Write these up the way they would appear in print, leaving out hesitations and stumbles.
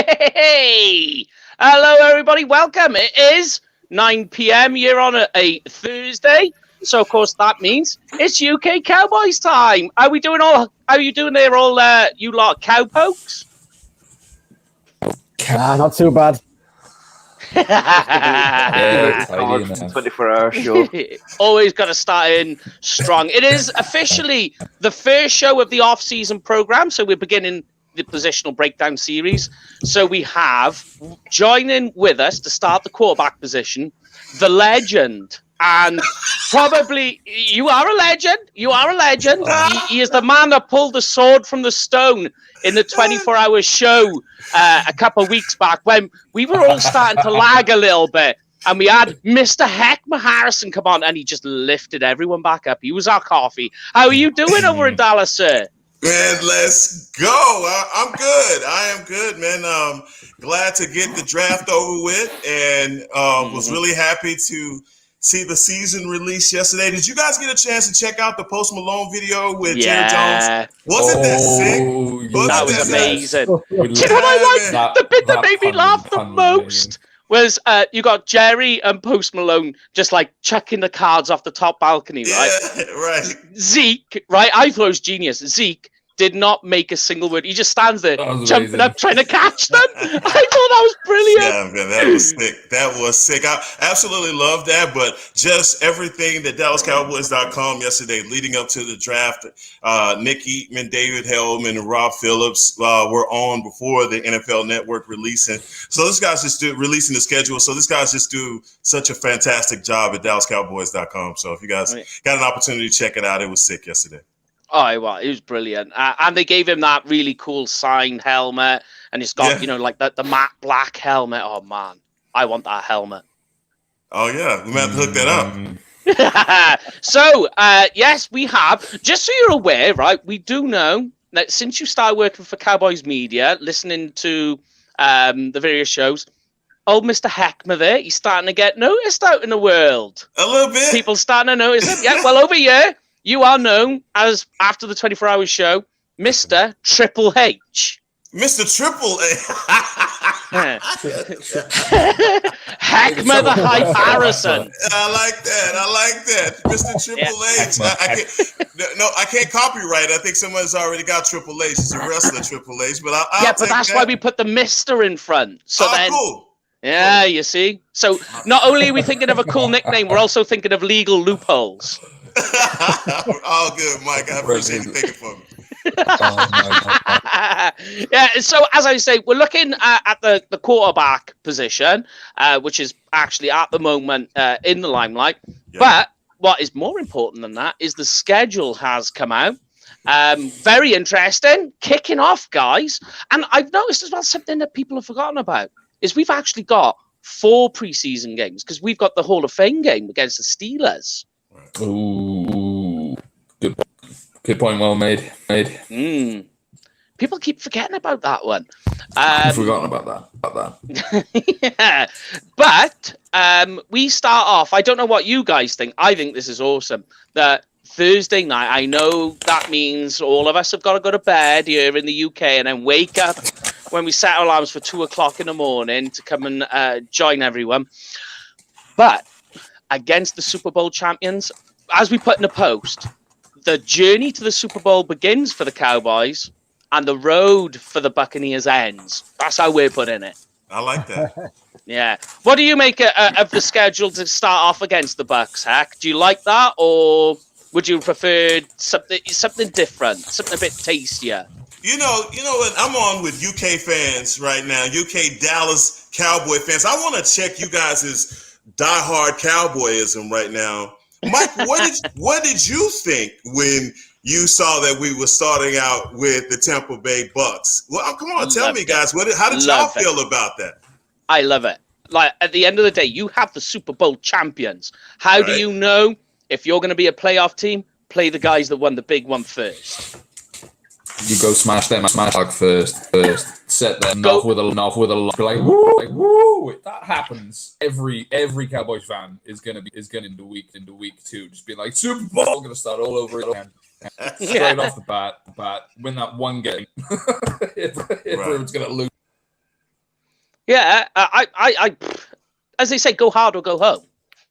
Hey! Hello, everybody. Welcome. It is 9 p.m. here on a Thursday. So, of course, that means it's UK Cowboys time. How are you doing there, all you lot cowpokes? Not too bad. 24-hour show. Always got to start in strong. It is officially the first show of the off-season program, so we're beginning the Positional Breakdown Series. So we have joining with us to start the quarterback position, the legend, and probably you are a legend. You are a legend. He is the man that pulled the sword from the stone in the 24-hour show a couple of weeks back when we were all starting to lag a little bit. And we had Mr. Hek'ma Harrison come on, and he just lifted everyone back up. He was our coffee. How are you doing over in Dallas, sir? Man, let's go. I'm good. I am good, man. Glad to get the draft over with, and was really happy to see the season release yesterday. Did you guys get a chance to check out the Post Malone video with Jerry Jones? Wasn't that sick? That was amazing. Do you know what I like? The bit that made me laugh the most was you got Jerry and Post Malone just like chucking the cards off the top balcony, right? Yeah, right. Zeke, right? I thought it was genius. Zeke did not make a single word. He just stands there jumping up, trying to catch them. I thought that was brilliant. Yeah, man, that was sick. That was sick. I absolutely love that, but just everything that DallasCowboys.com yesterday leading up to the draft, Nick Eatman, David Hellman, and Rob Phillips were on before the NFL Network releasing. So this guy's just releasing the schedule. So this guy's just do such a fantastic job at DallasCowboys.com. So if you guys got an opportunity to check it out, it was sick yesterday. Oh, well, it was brilliant. And they gave him that really cool signed helmet. And it's got, like the matte black helmet. Oh, man. I want that helmet. Oh, yeah. We might have to hook that up. So, yes, we have. Just so you're aware, right, we do know that since you started working for Cowboys Media, listening to the various shows, old Mr. Hek'ma there, he's starting to get noticed out in the world. A little bit. People starting to notice him. Yeah, well, over here, you are known as, after the 24-hour show, Mr. Triple H. Mr. Triple H. Hek'ma the Hype Harrison. I like that. Mr. Triple H. I can't copyright. I think someone's already got Triple H. It's a wrestler, Triple H. But but that's why we put the Mr. in front. So then, cool. Yeah, you see. So not only are we thinking of a cool nickname, we're also thinking of legal loopholes. All good, Mike. I appreciate you thinking for me. Yeah, so as I say, we're looking at the quarterback position, which is actually at the moment in the limelight. Yeah. But what is more important than that is the schedule has come out. Very interesting. Kicking off, guys. And I've noticed as well something that people have forgotten about is we've actually got 4 preseason games because we've got the Hall of Fame game against the Steelers. Ooh, good point. Well made. People keep forgetting about that one. I've forgotten about that. Yeah, but we start off. I don't know what you guys think. I think this is awesome. That Thursday night. I know that means all of us have got to go to bed here in the UK and then wake up when we set our alarms for 2:00 in the morning to come and join everyone. But against the Super Bowl champions, as we put in the post, the journey to the Super Bowl begins for the Cowboys and the road for the Buccaneers ends. That's how we're putting it. I like that. Yeah. What do you make of the schedule to start off against the Bucs, Hack? Do you like that, or would you prefer something different, something a bit tastier? You know what? I'm on with UK fans right now, UK Dallas Cowboy fans. I want to check you guys' diehard Cowboyism right now. Mike, what did you think when you saw that we were starting out with the Tampa Bay Bucks? Well, come on, tell me, guys. How did y'all feel about that? I love it. Like, at the end of the day, you have the Super Bowl champions. How do you know if you're going to be a playoff team? Play the guys that won the big one first. You go smash dog first. Set them off with a lock. Like woo! If that happens, every Cowboys fan is gonna into week 2 just be like, Super Bowl, gonna start all over again. Straight off the bat, win that one game. Everyone's gonna lose. Yeah, I as they say, go hard or go home.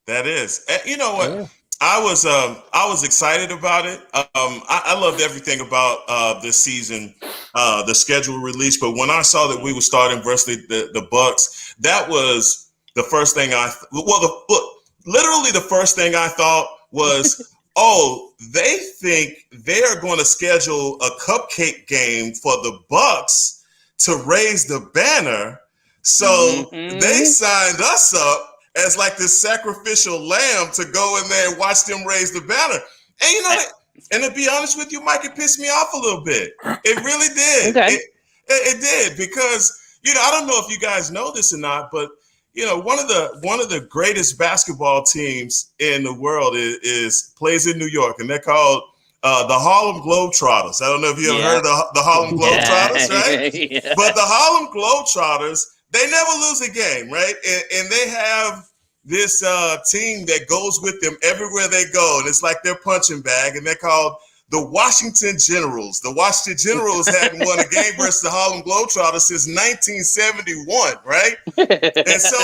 That is. You know what? Yeah. I was excited about it. I loved everything about this season, the schedule release. But when I saw that we were starting versus the Bucks, that was the first thing literally the first thing I thought was, oh, they think they are going to schedule a cupcake game for the Bucks to raise the banner. So they signed us up as like this sacrificial lamb to go in there and watch them raise the banner. And you know, and to be honest with you, Mike, it pissed me off a little bit. It really did. Okay. It did, because, you know, I don't know if you guys know this or not, but you know, one of the greatest basketball teams in the world plays in New York, and they're called the Harlem Globetrotters. I don't know if you ever heard of the Harlem Globetrotters, right? Yeah. But the Harlem Globetrotters, they never lose a game, right? And they have this team that goes with them everywhere they go, and it's like their punching bag, and they're called the Washington Generals. The Washington Generals hadn't won a game versus the Harlem Globetrotters since 1971, right? And so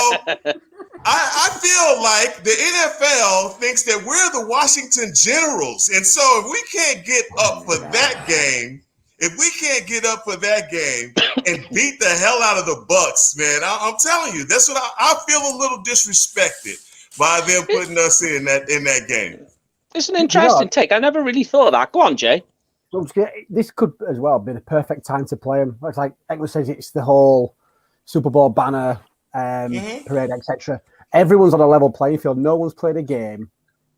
I feel like the NFL thinks that we're the Washington Generals. And so if we can't get up for that game, and beat the hell out of the Bucks, man, I'm telling you, that's what I feel a little disrespected by them putting us in that game. It's an interesting take. I never really thought of that. Go on, Jay. This could as well be the perfect time to play them. It's like Hek'ma says, it's the whole Super Bowl banner, parade, etc. Everyone's on a level playing field. No one's played a game.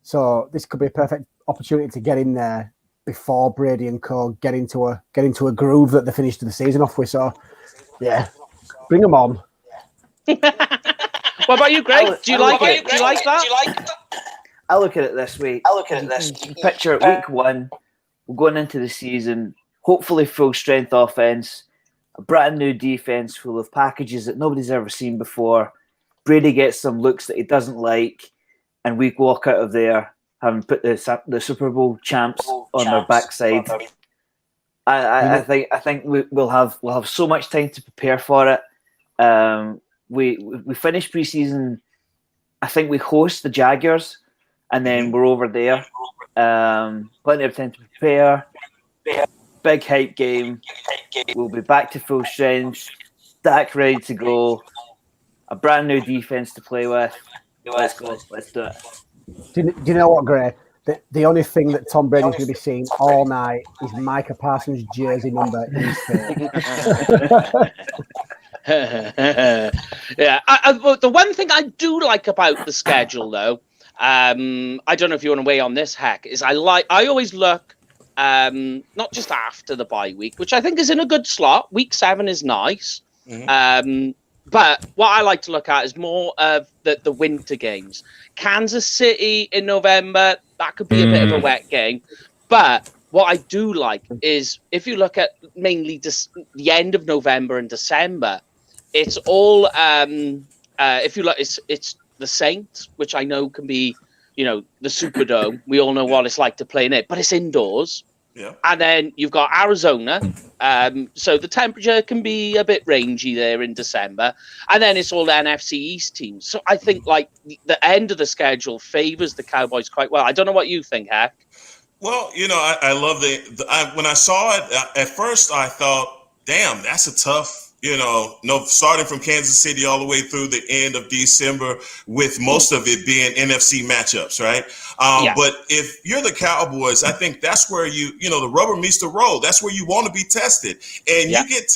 So this could be a perfect opportunity to get in there before Brady and co get into a groove that they finished the season off with. So, yeah, bring them on. What about you, Greg? Do you like it? Do you like that? I look at it this way. Picture it, week one, we're going into the season, hopefully full strength offense, a brand new defense full of packages that nobody's ever seen before. Brady gets some looks that he doesn't like, and we walk out of there having put the Super Bowl champs on their backside. I think we'll have so much time to prepare for it. We finish preseason. I think we host the Jaguars, and then we're over there. Plenty of time to prepare. Big hype game. We'll be back to full strength. Dak ready to go. A brand new defense to play with. Let's go. Let's do it. Do you know what, Gray? The only thing that Tom Brady's going to be seeing all night is Micah Parsons' jersey number in his face. Yeah. The one thing I do like about the schedule, though, I don't know if you want to weigh on this, Heck, is I always look not just after the bye week, which I think is in a good slot. Week 7 is nice. But what I like to look at is more of the winter games. Kansas City in November, that could be a bit of a wet game. But what I do like is if you look at mainly the end of November and December, it's all, if you look, it's the Saints, which I know can be, you know, the Superdome. We all know what it's like to play in it, but it's indoors. Yeah. And then you've got Arizona. So the temperature can be a bit rangy there in December. And then it's all the NFC East teams. So I think like the end of the schedule favors the Cowboys quite well. I don't know what you think, Heck. Well, you know, I love when I saw it at first, I thought, damn, that's a tough, starting from Kansas City all the way through the end of December, with most of it being NFC matchups, right? But if you're the Cowboys, I think that's where the rubber meets the road. That's where you want to be tested, and you get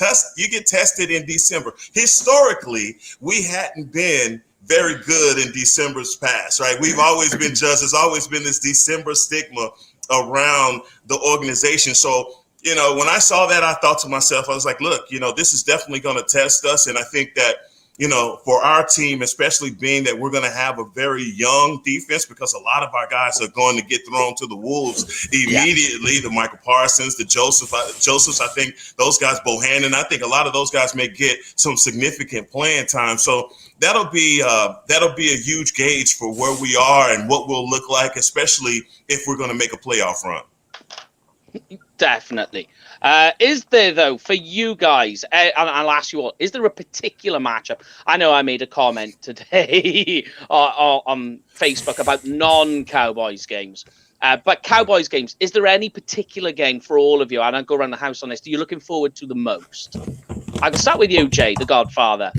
tested in December. Historically, we hadn't been very good in December's past, right? We've always been judged. There's always been this December stigma around the organization. So, when I saw that, I thought to myself, I was like, look, this is definitely going to test us. And I think that, for our team, especially being that we're going to have a very young defense, because a lot of our guys are going to get thrown to the wolves immediately. Yeah. The Michael Parsons, the Josephs, I think those guys, Bohannon, I think a lot of those guys may get some significant playing time. So that'll be a huge gauge for where we are and what we'll look like, especially if we're going to make a playoff run. Definitely. Is there, though, for you guys, and I'll ask you all, is there a particular matchup? I know I made a comment today on Facebook about non-Cowboys games. But Cowboys games, is there any particular game for all of you? And I'll go around the house on this. Are you looking forward to the most? I can start with you, Jay, the Godfather.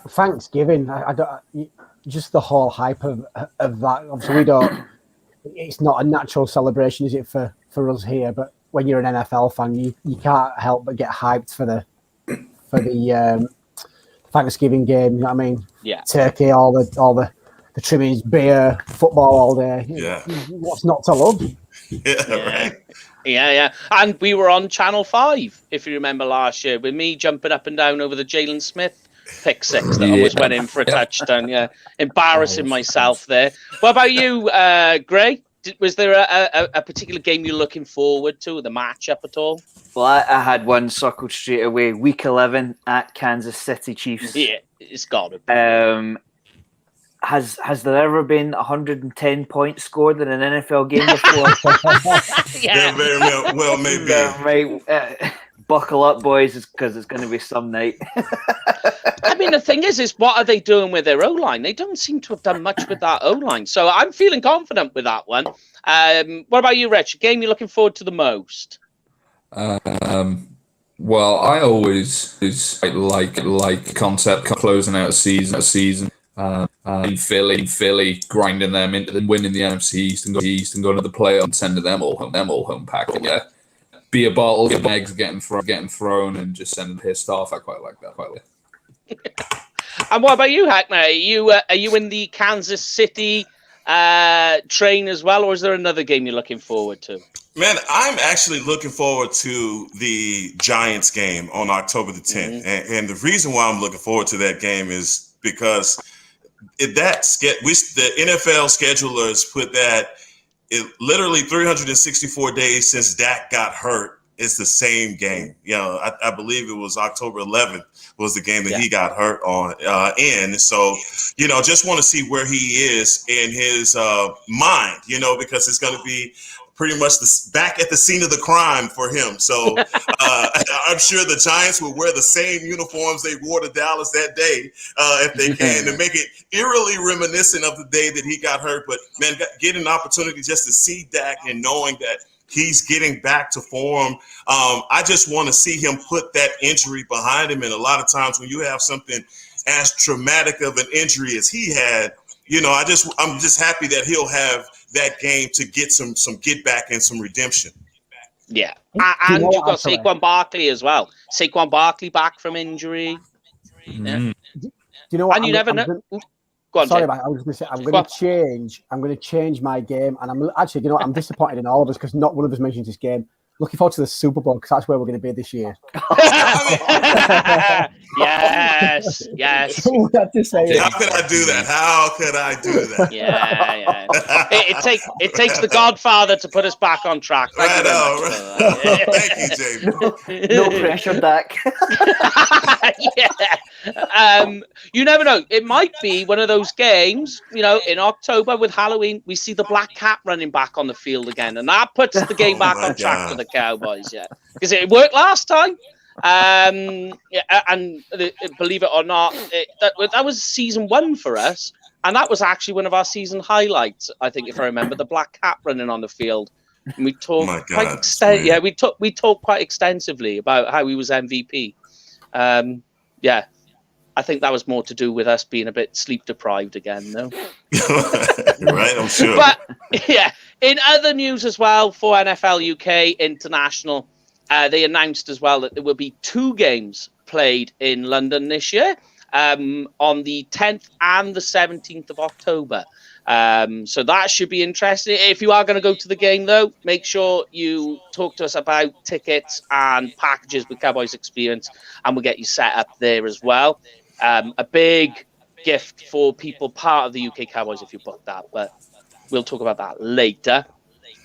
Thanksgiving. I don't, just the whole hype of that. Obviously, we don't. It's not a natural celebration, is it, for us here? But when you're an NFL fan, you can't help but get hyped for the Thanksgiving game. You know what I mean? Yeah. Turkey, all the trimmings, beer, football all day. Yeah. What's not to love? Yeah, right. Yeah. And we were on Channel 5, if you remember last year, with me jumping up and down over the Jalen Smith pick six that almost went in for a touchdown. Yeah, embarrassing myself there. What about you, Gray? Was there a particular game you're looking forward to, the matchup at all? Well, I had one circled straight away. Week 11 at Kansas City Chiefs. Yeah, it's got to be. Has there ever been 110 points scored in an NFL game before? Yeah. Very well, maybe. Right. Buckle up, boys, because it's going to be some night. I mean, the thing is what are they doing with their O-line? They don't seem to have done much with that O-line. So I'm feeling confident with that one. What about you, Rich? A game you're looking forward to the most? Well, I always like concept closing out a season. In Philly, grinding them into winning the NFC East and going to the playoffs and sending them all home packing. Yeah, beer bottles, eggs getting thrown, and just sending pissed off. I quite like that. And what about you, Hek'ma? Are you in the Kansas City train as well, or is there another game you're looking forward to? Man, I'm actually looking forward to the Giants game on October the 10th. Mm-hmm. And the reason why I'm looking forward to that game is because the NFL schedulers put that literally 364 days since Dak got hurt. It's the same game. You know, I believe it was October 11th was the game that he got hurt on. And so, you know, just want to see where he is in his mind, you know, because it's going to be pretty much back at the scene of the crime for him. So I'm sure the Giants will wear the same uniforms they wore to Dallas that day if they can, to make it eerily reminiscent of the day that he got hurt. But, man, get an opportunity just to see Dak and knowing that he's getting back to form. I just want to see him put that injury behind him. And a lot of times when you have something as traumatic of an injury as he had, you know, I'm just happy that he'll have that game to get some get back and some redemption. Yeah. And you've got Saquon Barkley as well. Saquon Barkley back from injury. Mm-hmm. Yeah. Do you know what? And you never know. Go on, sorry, I was going to say I'm going to change my game, and I'm actually, you know what, I'm disappointed in all of us because not one of us mentions this game. Looking forward to the Super Bowl because that's where we're going to be this year. Yes. To say How could I do that? Yeah. It takes the Godfather to put us back on track. I know. Thank you, Jamie. No pressure, Dak. Yeah. You never know. It might be one of those games, you know, in October with Halloween, we see the black cat running back on the field again, and that puts the game back on track for the Cowboys. Yeah, because it worked last time. And believe it or not, that was season 1 for us, and that was actually one of our season highlights. I think, if I remember, the black cat running on the field. And we talked we talked quite extensively about how he was MVP. I think that was more to do with us being a bit sleep deprived again, though. Right, I'm sure. But yeah, in other news as well for NFL UK International, they announced as well that there will be 2 games played in London this year, on the 10th and the 17th of October. So that should be interesting. If you are going to go to the game, though, make sure you talk to us about tickets and packages with Cowboys Experience, and we'll get you set up there as well. A big gift for people part of the UK Cowboys if you book that, but we'll talk about that later.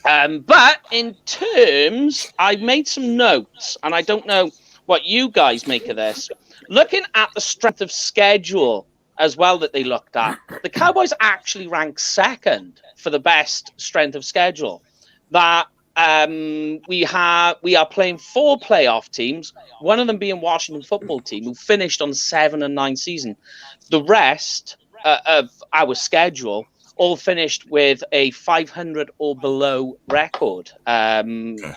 But in terms, I made some notes, and I don't know what you guys make of this. Looking at the strength of schedule as well that they looked at, the Cowboys actually ranked 2nd for the best strength of schedule. That we are playing 4 playoff teams, one of them being Washington football team, who finished on 7-9 season. The rest of our schedule all finished with a 500 or below record.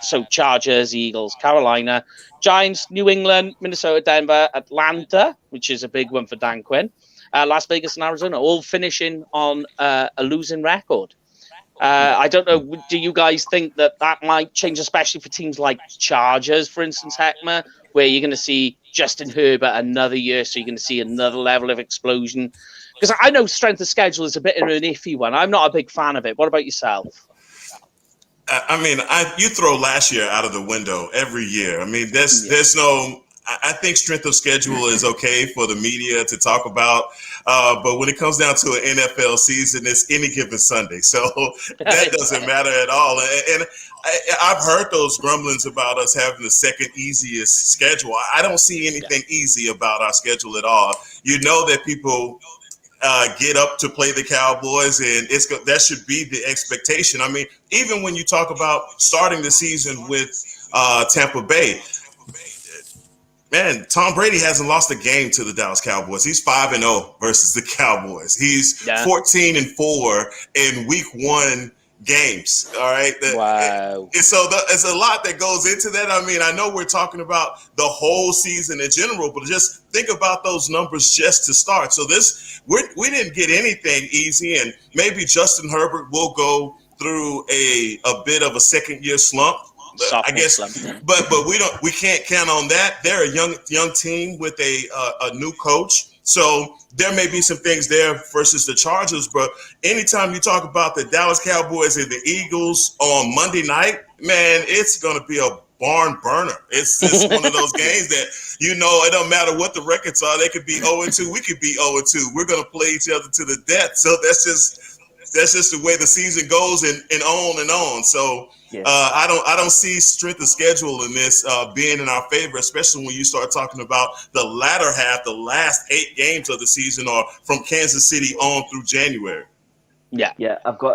So Chargers, Eagles, Carolina, Giants, New England, Minnesota, Denver, Atlanta, which is a big one for Dan Quinn, Las Vegas and Arizona, all finishing on a losing record. I don't know. Do you guys think that might change, especially for teams like Chargers, for instance, Hek'ma, where you're going to see Justin Herbert another year, so you're going to see another level of explosion? Because I know strength of schedule is a bit of an iffy one. I'm not a big fan of it. What about yourself? I mean, you throw last year out of the window every year. I mean, there's no. I think strength of schedule is okay for the media to talk about, but when it comes down to an NFL season, it's any given Sunday, so that doesn't matter at all. And I've heard those grumblings about us having the second easiest schedule. I don't see anything easy about our schedule at all. You know that people get up to play the Cowboys, and that should be the expectation. I mean, even when you talk about starting the season with Tampa Bay, man, Tom Brady hasn't lost a game to the Dallas Cowboys. He's 5-0 versus the Cowboys. He's 14-4 in week 1 games. All right. Wow. And so there's a lot that goes into that. I mean, I know we're talking about the whole season in general, but just think about those numbers just to start. So we didn't get anything easy, and maybe Justin Herbert will go through a bit of a second year slump. I guess, but we can't count on that. They're a young team with a new coach, so there may be some things there versus the Chargers. But anytime you talk about the Dallas Cowboys and the Eagles on Monday night, man, it's going to be a barn burner. It's one of those games that, it don't matter what the records are. They could be 0-2. We could be 0-2. We're going to play each other to the death. So that's just the way the season goes, and on and on. So. Yeah. I don't see strength of schedule in this being in our favor, especially when you start talking about the latter half, the last 8 games of the season, or from Kansas City on through January. Yeah. I've got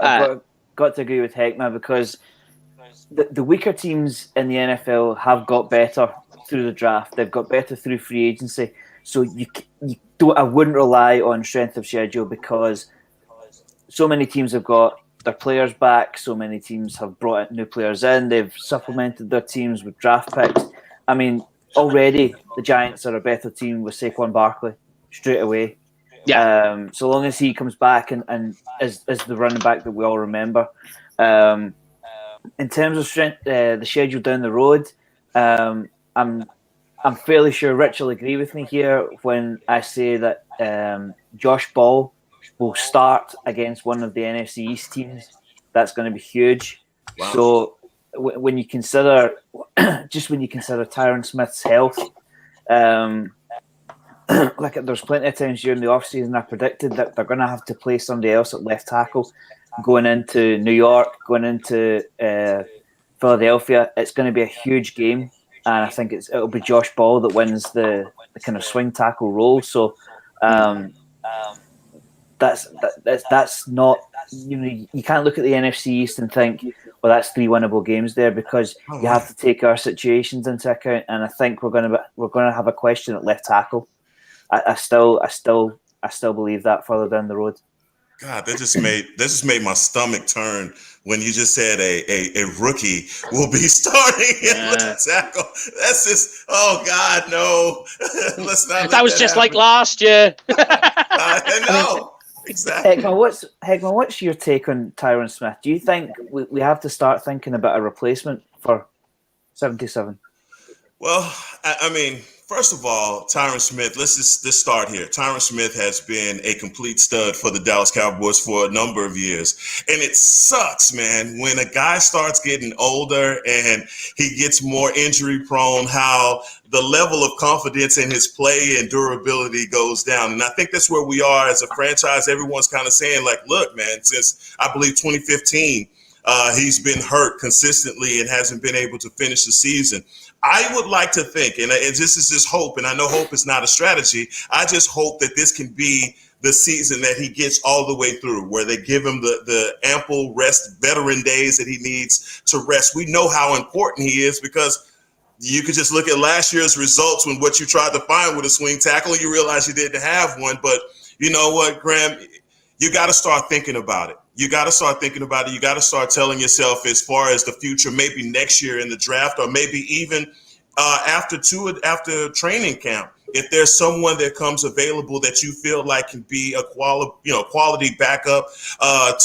to agree with Hek'ma, because the weaker teams in the NFL have got better through the draft. They've got better through free agency. So I wouldn't rely on strength of schedule, because so many teams have got their players back. So many teams have brought new players in. They've supplemented their teams with draft picks. I mean, already the Giants are a better team with Saquon Barkley straight away. Yeah. So long as he comes back and is the running back that we all remember. In terms of strength, the schedule down the road, I'm fairly sure Rich will agree with me here when I say that Josh Ball will start against one of the NFC East teams. That's going to be huge. Wow. So when you consider Tyron Smith's health, there's plenty of times during the offseason I predicted that they're going to have to play somebody else at left tackle going into New York, going into Philadelphia. It's going to be a huge game, and I think it'll be Josh Ball that wins the kind of swing tackle role. So that's not, you can't look at the NFC East and think, well, that's 3 winnable games there, because you have to take our situations into account. And I think we're going to have a question at left tackle. I still believe that further down the road. God, that just made my stomach turn when you just said a rookie will be starting in left tackle. That's just, oh God, no. Let's not. That was just happen. Like last year. I know. Exactly. Hek'ma, what's your take on Tyron Smith? Do you think we have to start thinking about a replacement for 77? Well, I mean, first of all, Tyron Smith, let's start here. Tyron Smith has been a complete stud for the Dallas Cowboys for a number of years. And it sucks, man, when a guy starts getting older and he gets more injury prone, how the level of confidence in his play and durability goes down. And I think that's where we are as a franchise. Everyone's kind of saying, like, look, man, since I believe 2015, he's been hurt consistently and hasn't been able to finish the season. I would like to think, and this is just hope, and I know hope is not a strategy. I just hope that this can be the season that he gets all the way through, where they give him the ample rest, veteran days that he needs to rest. We know how important he is because you could just look at last year's results when what you tried to find with a swing tackle, and you realize you didn't have one. But you know what, Graham? You got to start thinking about it. You got to start thinking about it. You got to start telling yourself as far as the future, maybe next year in the draft, or maybe even after training camp. If there's someone that comes available that you feel like can be a quality backup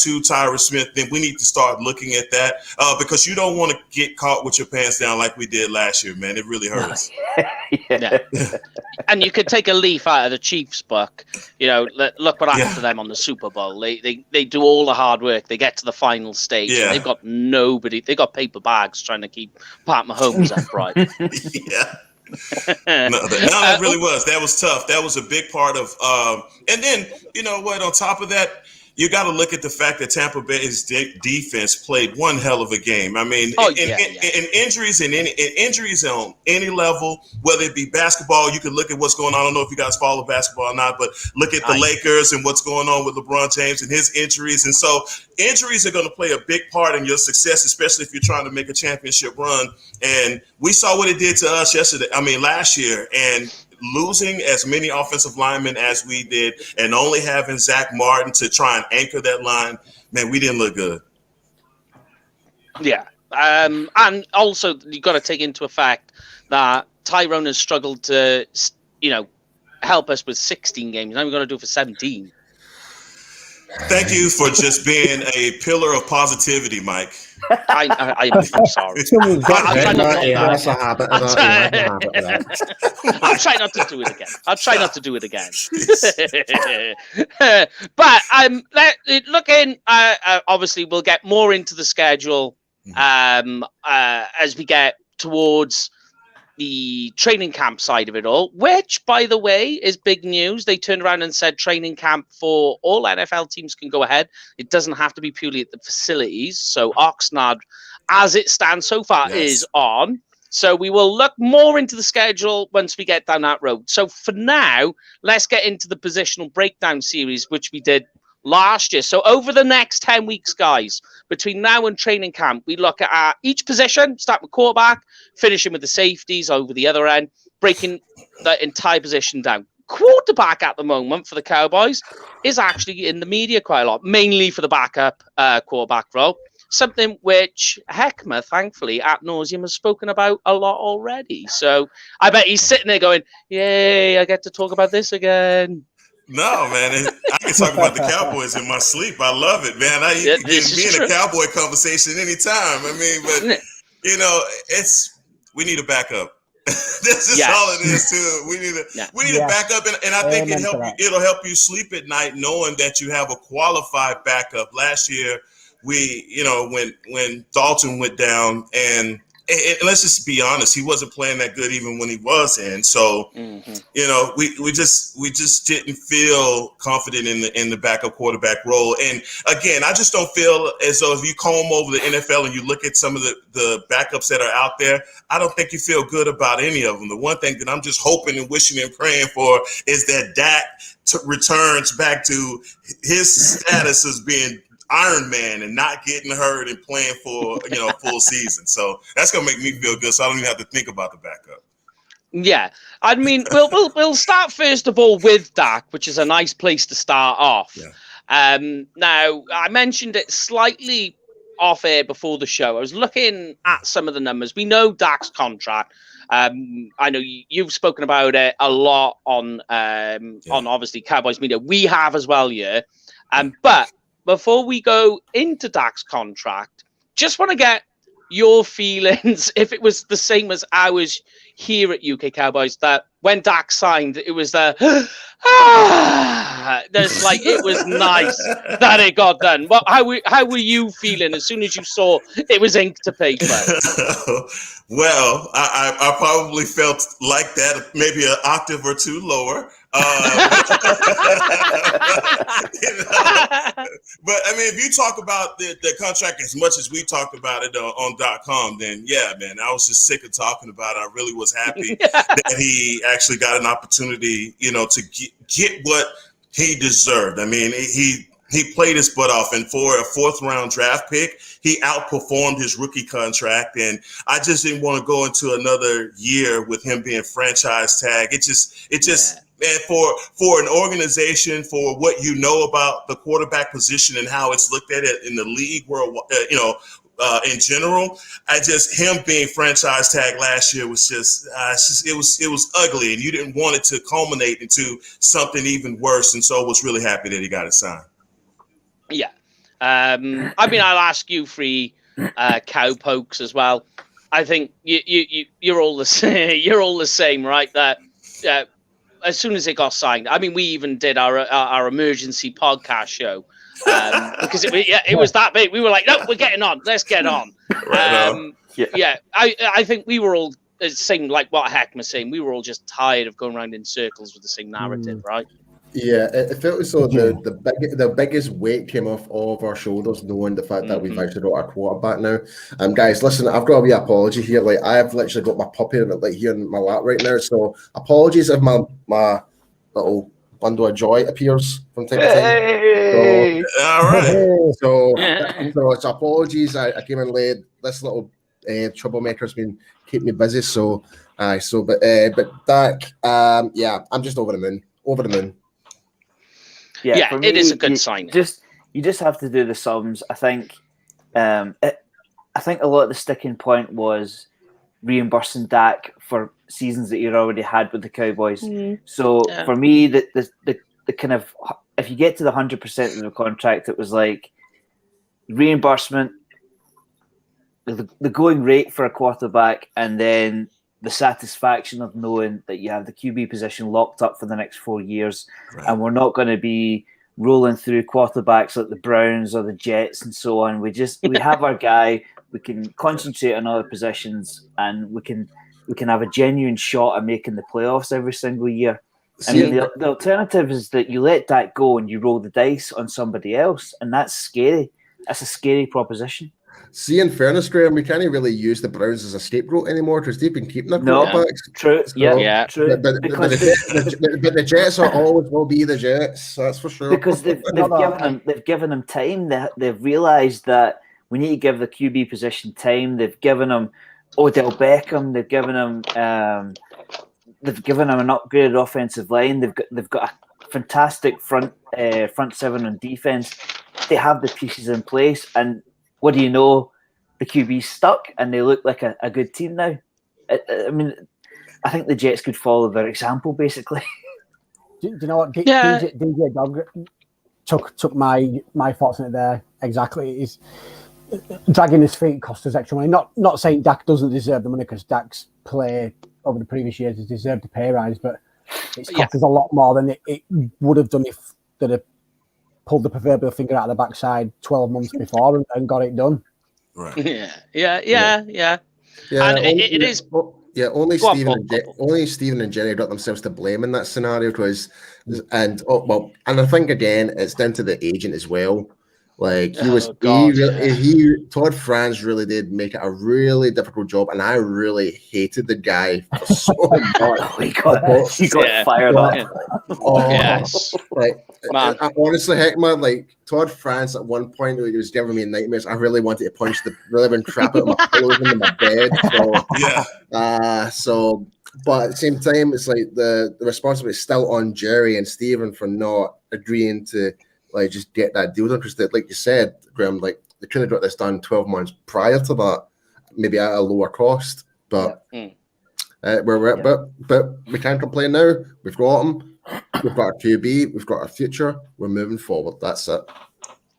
to Tyrus Smith, then we need to start looking at that because you don't want to get caught with your pants down like we did last year, man. It really hurts. Yeah. And you could take a leaf out of the Chiefs' book. You know, look what happened to them on the Super Bowl. They do all the hard work. They get to the final stage. Yeah. And they've got nobody. They got paper bags trying to keep Pat Mahomes upright. Yeah. That really was. That was tough. That was a big part of. And then, you know what? On top of that, you got to look at the fact that Tampa Bay's defense played one hell of a game. I mean, injuries injuries on any level, whether it be basketball, you can look at what's going on. I don't know if you guys follow basketball or not, but look at the Lakers and what's going on with LeBron James and his injuries. And so injuries are going to play a big part in your success, especially if you're trying to make a championship run. And we saw what it did to us last year. And losing as many offensive linemen as we did and only having Zach Martin to try and anchor that line, man, we didn't look good. Yeah. And also you've got to take into effect that Tyrone has struggled to, help us with 16 games. Now we've got to do it for 17. Thank you for just being a pillar of positivity, Mike. I'm sorry. I'll try not to do it again. But obviously we'll get more into the schedule as we get towards the training camp side of it all, which, by the way, is big news. They turned around and said training camp for all NFL teams can go ahead. It doesn't have to be purely at the facilities. So Oxnard, as it stands so far, is on. So we will look more into the schedule once we get down that road. So for now, let's get into the positional breakdown series, which we did last year. So over the next 10 weeks, guys, between now and training camp, we look at each position, start with quarterback, finishing with the safeties over the other end, breaking the entire position down. Quarterback at the moment for the Cowboys is actually in the media quite a lot, mainly for the backup quarterback role. Something which Hek'ma, thankfully, ad nauseum has spoken about a lot already. So I bet he's sitting there going, yay, I get to talk about this again. No, man, I can talk about the Cowboys in my sleep. I love it, man. You can be in a Cowboy conversation anytime. I mean, but, we need a backup. This is all it is, too. We need a backup, and I think it'll help you sleep at night knowing that you have a qualified backup. Last year, when Dalton went down, and let's just be honest, he wasn't playing that good even when he was in. So, we just didn't feel confident in the backup quarterback role. And again, I just don't feel as though if you comb over the NFL and you look at some of the backups that are out there, I don't think you feel good about any of them. The one thing that I'm just hoping and wishing and praying for is that Dak returns back to his status as being Iron Man and not getting hurt and playing for full season. So that's gonna make me feel good. So I don't even have to think about the backup. Yeah, I mean, we'll start first of all with Dak, which is a nice place to start off. Yeah. Now I mentioned it slightly off air before the show. I was looking at some of the numbers. We know Dak's contract. I know you've spoken about it a lot on obviously Cowboys media. We have as well, but before we go into Dak's contract, just want to get your feelings, if it was the same as ours here at UK Cowboys, that when Dak signed, it was it was nice that it got done. How were you feeling as soon as you saw it was ink to paper? Well, I probably felt like that, maybe an octave or two lower. But I mean, if you talk about the contract as much as we talked about it on .com, then yeah, man, I was just sick of talking about it. I really was happy that he actually got an opportunity, to get what he deserved. I mean, he played his butt off, and for a 4th round draft pick, he outperformed his rookie contract. And I just didn't want to go into another year with him being franchise tag. It just. And for an organization, for what you know about the quarterback position and how it's looked at it in the league world, in general, him being franchise tag last year was it was ugly, and you didn't want it to culminate into something even worse. And so I was really happy that he got it signed. Yeah, I mean, I'll ask you 3 cowpokes as well. I think you're all the same. You're all the same, right? That. As soon as it got signed, I mean, we even did our emergency podcast show because it was that big. We were like, no, we're getting on. Let's get on. I think we were all saying like what Hek'ma was saying. We were all just tired of going around in circles with the same narrative, right? Yeah, it felt as though the biggest weight came off all of our shoulders, knowing the fact that we've actually got our quarterback now. Guys, listen, I've got a wee apology here. Like, I have literally got my puppy like here in my lap right now. So apologies if my little bundle of joy appears from time to time. Hey! So, all right. So apologies. I came in late. This little troublemaker's been keeping me busy. So but Dak, I'm just over the moon. Over the moon. Yeah, for me, it is a good sign. You just have to do the sums. I think I think a lot of the sticking point was reimbursing Dak for seasons that you'd already had with the Cowboys. So for me, the kind of, if you get to the 100% of the contract, it was like reimbursement, the going rate for a quarterback, and then the satisfaction of knowing that you have the QB position locked up for the next 4 years, and we're not going to be rolling through quarterbacks like the Browns or the Jets and so on. We have our guy. We can concentrate on other positions, and we can have a genuine shot at making the playoffs every single year. I mean, the alternative is that you let that go and you roll the dice on somebody else, and that's scary. That's a scary proposition. See, in fairness, Graham, we can't really use the Browns as a scapegoat anymore because they've been keeping their quarterbacks. True. So, true. But the Jets always will be the Jets. That's for sure. Because they've given them time. They've realised that we need to give the QB position time. They've given them Odell Beckham. They've given them an upgraded offensive line. They've got a fantastic front seven on defense. They have the pieces in place, and what do you know? The QB's stuck, and they look like a good team now. I mean, I think the Jets could follow their example, basically. Do you know what? DJ Dog took my thoughts on it there exactly. He's dragging his feet cost us extra money. Not saying Dak doesn't deserve the money, because Dak's play over the previous years has deserved a pay rise, but it's cost us a lot more than it would have done if they'd have pulled the proverbial finger out of the backside 12 months before and got it done. Right. Yeah. And it is. Yeah, only Stephen and Jerry got themselves to blame in that scenario and I think again it's down to the agent as well. Like Todd Franz really did make it a really difficult job, and I really hated the guy for so much. he got fired up. Yes. Honestly, Hek'ma, like Todd Franz at one point he was giving me nightmares. I really wanted to punch the living crap out of my pillows into my bed. But at the same time, it's like the responsibility is still on Jerry and Stephen for not agreeing to like just get that deal done, because like you said, Graham, like they could have got this done 12 months prior to that, maybe at a lower cost. But but we can't complain now. We've got them. We've got our QB. We've got our future. We're moving forward. That's it.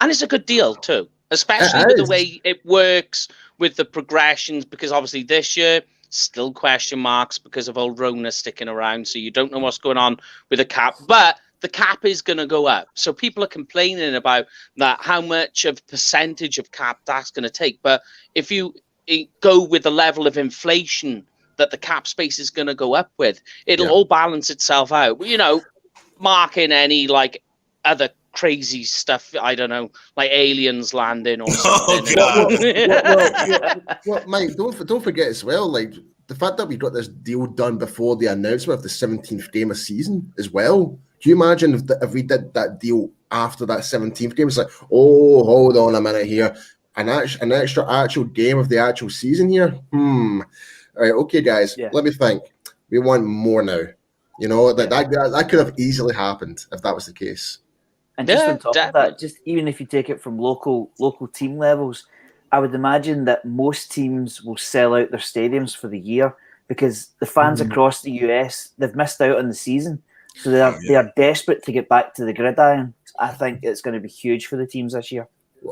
And it's a good deal too, especially with the way it works with the progressions, because obviously this year still question marks because of old Rona sticking around, so you don't know what's going on with the cap, but the cap is going to go up. So people are complaining about that, how much of percentage of cap that's going to take. But if you go with the level of inflation that the cap space is going to go up with, it'll all balance itself out. You know, marking any like other crazy stuff, I don't know, like aliens landing or something. Well, Mike, don't forget as well, like the fact that we got this deal done before the announcement of the 17th game of season as well. Do you imagine if we did that deal after that 17th game? It's like, oh, hold on a minute here. An extra actual game of the actual season here? All right, okay, guys, let me think. We want more now. You know, that could have easily happened if that was the case. And just on top of that, just even if you take it from local team levels, I would imagine that most teams will sell out their stadiums for the year because the fans across the US, they've missed out on the season. So they are desperate to get back to the gridiron. I think it's going to be huge for the teams this year.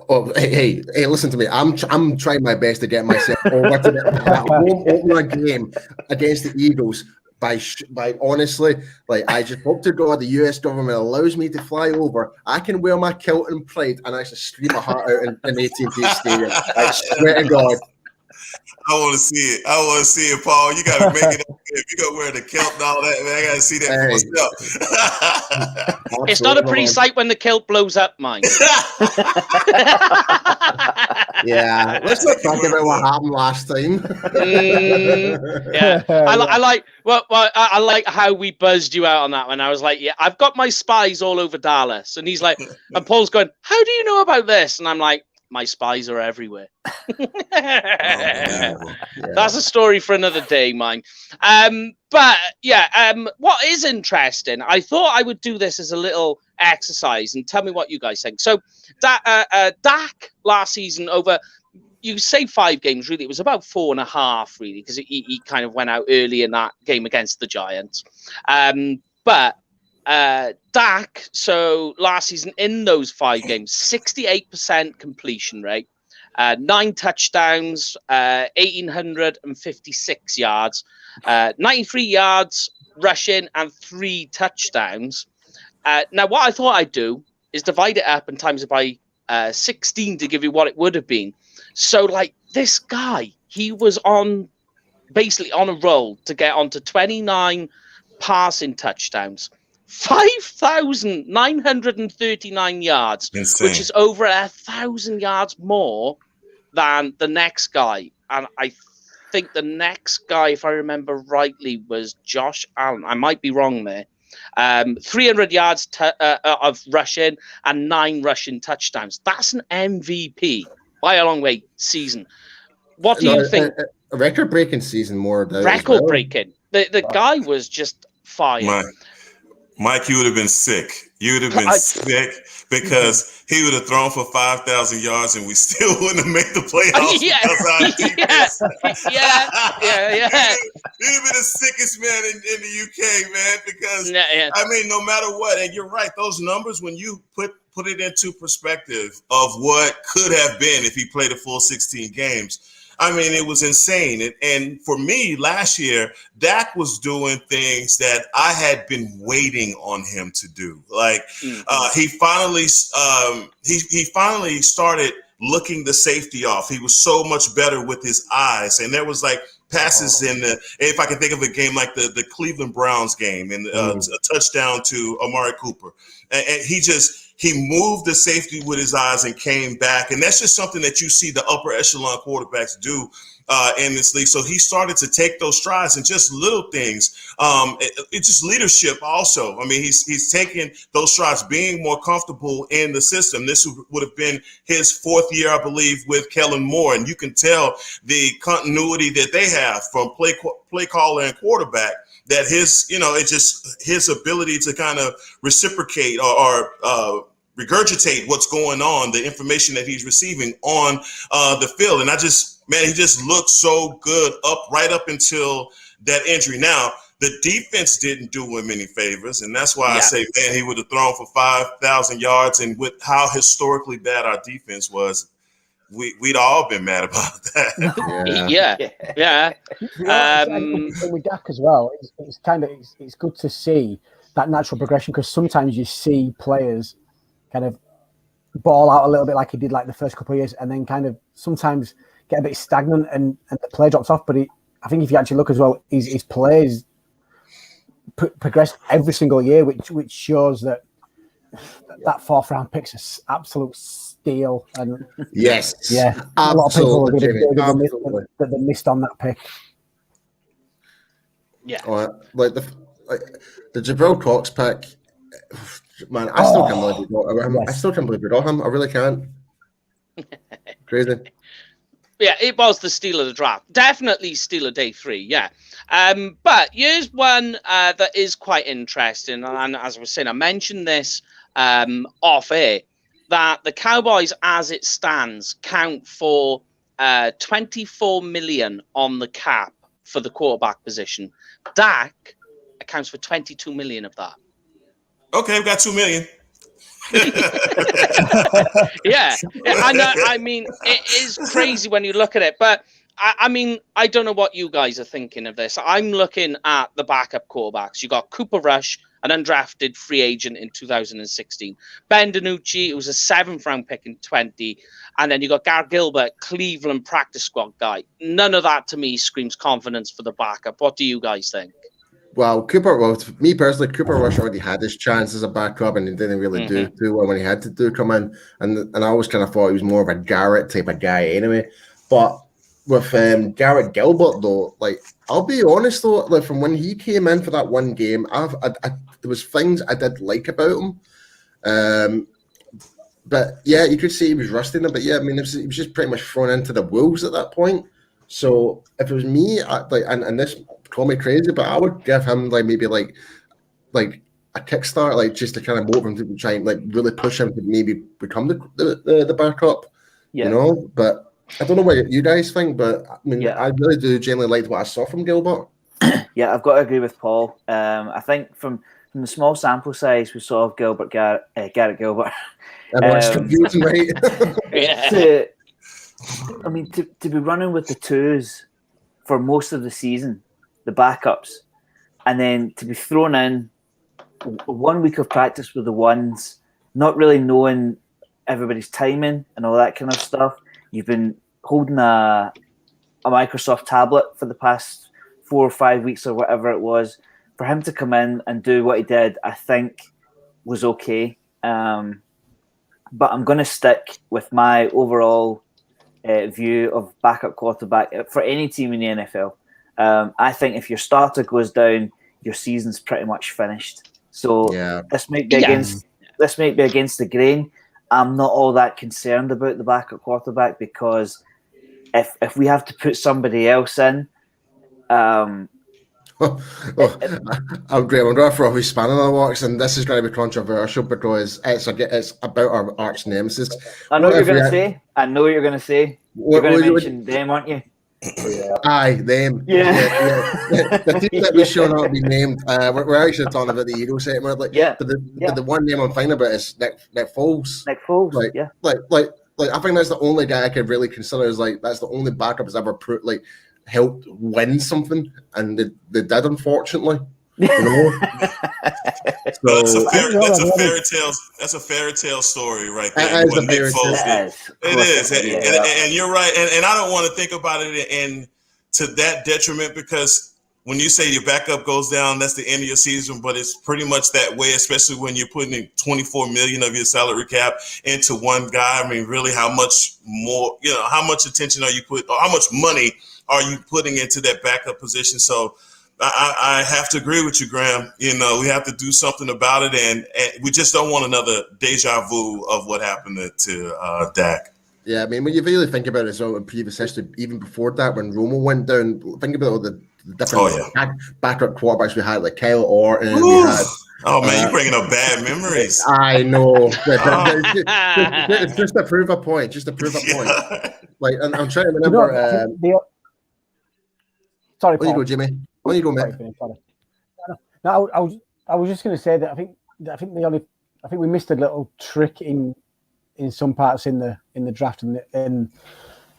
Oh, hey! Listen to me. I'm trying my best to get myself over to the home opener game against the Eagles. By honestly, like, I just hope to God the US government allows me to fly over. I can wear my kilt and plate and actually scream my heart out in AT&T Stadium. I swear to God. I want to see it. I want to see it, Paul. You got to make it up. If you got to wear the kilt and all that, man, I got to see that for myself. It's not a pretty sight when the kilt blows up, mine. Yeah, let's not talk about what happened last time. Yeah, I like how we buzzed you out on that one. I was like, yeah, I've got my spies all over Dallas, and he's like, and Paul's going, how do you know about this? And I'm like, my spies are everywhere. That's a story for another day, mine. But yeah, what is interesting, I thought I would do this as a little exercise and tell me what you guys think. So Dak last season over, you say 5 games, really, it was about 4.5, really, because he kind of went out early in that game against the Giants. But Dak, so last season in those 5 games, 68% completion rate, 9 touchdowns, 1,856 yards, 93 yards rushing, and 3 touchdowns. Now, what I thought I'd do is divide it up and times it by 16 to give you what it would have been. So, like, this guy, he was basically on a roll to get onto 29 passing touchdowns. 5,939 yards, insane, which is over 1,000 yards more than the next guy. And I think the next guy, if I remember rightly, was Josh Allen. I might be wrong there. 300 yards of rushing and 9 rushing touchdowns. That's an MVP by a long way season. What do you think? A record-breaking season, more. Record-breaking. The guy was just fire. Mike, you would have been sick. You would have been sick because he would have thrown for 5,000 yards and we still wouldn't have made the playoffs. Yeah. He'd have been the sickest man in the UK, man, because, I mean, no matter what, and you're right, those numbers, when you put it into perspective of what could have been if he played a full 16 games, I mean, it was insane. And for me, last year, Dak was doing things that I had been waiting on him to do. Like he finally started looking the safety off. He was so much better with his eyes. And there was like passes if I can think of a game like the Cleveland Browns game and a touchdown to Amari Cooper. And he moved the safety with his eyes and came back. And that's just something that you see the upper echelon quarterbacks do in this league. So he started to take those strides and just little things. It's just leadership also. I mean, he's taking those strides, being more comfortable in the system. This would have been his 4th year, I believe, with Kellen Moore. And you can tell the continuity that they have from play caller and quarterback. That his ability to kind of reciprocate or regurgitate what's going on, the information that he's receiving on the field. And he just looked so good right up until that injury. Now, the defense didn't do him any favors, and that's why I say, man, he would have thrown for 5,000 yards. And with how historically bad our defense was, we'd all been mad about that. Yeah. And with Dak as well, it's good to see that natural progression, because sometimes you see players kind of ball out a little bit like he did like the first couple of years, and then kind of sometimes get a bit stagnant and the play drops off. But I think if you actually look as well, his plays progress every single year, which shows that 4th round pick's an absolute steal. And yes, a lot of people are that they missed on that pick. Like the Jabril Cox pick, Man, I still can't believe we got him. I still can't believe we got him. I really can't. Crazy. Yeah, it was the steal of the draft. Definitely steal of day 3, yeah. But here's one that is quite interesting. And as I was saying, I mentioned this off air, that the Cowboys, as it stands, count for 24 million on the cap for the quarterback position. Dak accounts for 22 million of that. Okay, we've got 2 million. Yeah, and I mean, it is crazy when you look at it. But I mean, I don't know what you guys are thinking of this. I'm looking at the backup quarterbacks. You got Cooper Rush, an undrafted free agent in 2016. Ben DiNucci, who was a 7th round pick in 20. And then you got Garrett Gilbert, Cleveland practice squad guy. None of that to me screams confidence for the backup. What do you guys think? Well, for me personally, Cooper Rush already had his chance as a backup, and he didn't really do too well when he had to come in. And I always kind of thought he was more of a Garrett type of guy anyway. But with Garrett Gilbert, though, like, I'll be honest though, like, from when he came in for that one game, there was things I did like about him. But yeah, you could say he was rusting it. But yeah, I mean, he was just pretty much thrown into the wolves at that point. So if it was me, and this call me crazy, but I would give him maybe a kickstart, just to kind of motivate him to try and really push him to maybe become the backup. Yeah. You know. But I don't know what you guys think, but I mean, I really do genuinely like what I saw from Gilbert. Yeah, I've got to agree with Paul. I think from the small sample size we saw of Garrett Gilbert. Everyone's confusing, right? To be running with the 2s for most of the season, the backups, and then to be thrown in 1 week of practice with the 1s, not really knowing everybody's timing and all that kind of stuff. You've been holding a Microsoft tablet for the past 4 or 5 weeks or whatever it was. For him to come in and do what he did, I think was okay. But I'm going to stick with my overall view of backup quarterback for any team in the NFL. I think if your starter goes down, your season's pretty much finished. So this might be against the grain. I'm not all that concerned about the backup quarterback, because if we have to put somebody else in, I'm great. I'm going to throw a wee spanner in the works, and this is going to be controversial because it's about our arch nemesis. I know what you're going to say. You're going to mention them, aren't you? Aye, them. Yeah. The team that we shall not be named. We're actually talking about the Eagles segment. But the one name I'm thinking about is Nick Foles. Nick Foles. I think that's the only guy I could really consider as that's the only backup that's ever helped win something, and they did, unfortunately. You know? That's a fairy tale story right there. What Nick Foles did. It is. And you're right. And I don't want to think about it to that detriment, because when you say your backup goes down, that's the end of your season, but it's pretty much that way, especially when you're putting in 24 million of your salary cap into one guy. I mean, really, how much more, how much attention are you putting, or how much money are you putting into that backup position? So I have to agree with you, Graham. We have to do something about it, and we just don't want another deja vu of what happened to Dak. Yeah, I mean, when you really think about it as well in previous history, even before that, when Romo went down, think about all the different backup quarterbacks we had, like Kyle Orton. We had, you're bringing up bad memories. I know. It's just to prove a point. And I'm trying to remember. Sorry, Paul. Where you go, Jimmy? Where you go, mate? No, I was just going to say that I think we missed a little trick in some parts in the draft and in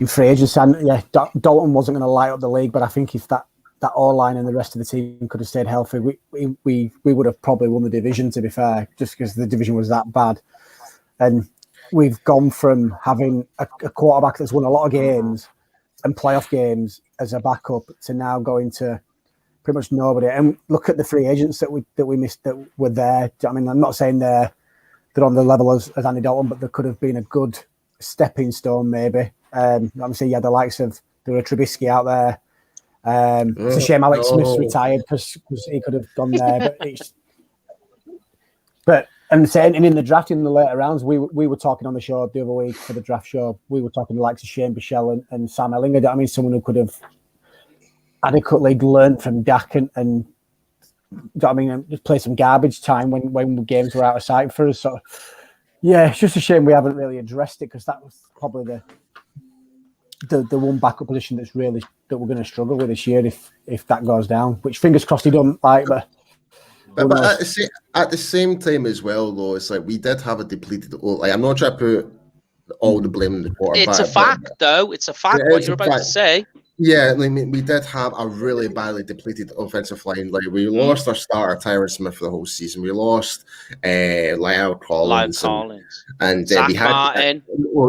free agency. And Dalton wasn't going to light up the league, but I think if that O-line and the rest of the team could have stayed healthy, we would have probably won the division, to be fair, just because the division was that bad. And we've gone from having a quarterback that's won a lot of games and playoff games as a backup to now going to pretty much nobody. And look at the free agents that we missed that were there. I mean, I'm not saying they're on the level as Andy Dalton, but there could have been a good stepping stone, maybe. Obviously, you had the likes of Trubisky out there. It's a shame Alex Smith's retired because he could have gone there. And in the draft in the later rounds, we were talking on the show the other week for the draft show. We were talking the likes of Shane Bichelle and Sam Ellinger. I mean, someone who could have adequately learned from Dak and just play some garbage time when games were out of sight for us. So yeah, it's just a shame we haven't really addressed it, because that was probably the one backup position that we're going to struggle with this year if that goes down. Which fingers crossed he don't like, but at the same time as well, though, it's like we did have a depleted. Like, I'm not trying to put all the blame on the quarterback. It's a fact, though. It's a fact. What you're about to say. Yeah, I mean, we did have a really badly depleted offensive line. Like, we lost our starter, Tyron Smith, for the whole season. We lost Lyle Collins. And Zach we had Martin.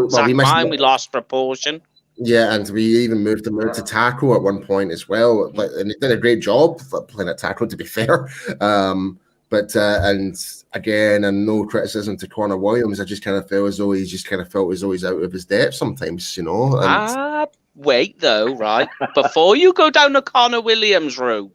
Zach Martin, we lost proportion. Yeah, and we even moved him out to tackle at one point as well. And he did a great job playing at tackle, to be fair. And again, and no criticism to Connor Williams, I just kind of felt as though he's out of his depth sometimes, you know. Wait, though, right? Before you go down the Connor Williams road,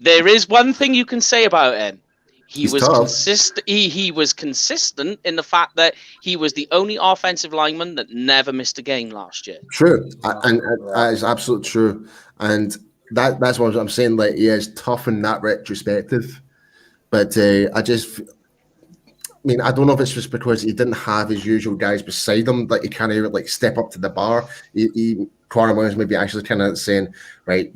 there is one thing you can say about him. He was consistent. He was consistent in the fact that he was the only offensive lineman that never missed a game last year. True, and that is absolutely true. And that's what I'm saying. Like, he is tough in that retrospective, but I mean, I don't know if it's just because he didn't have his usual guys beside him, like he kind of like step up to the bar. Connor Williams maybe actually kind of saying, right,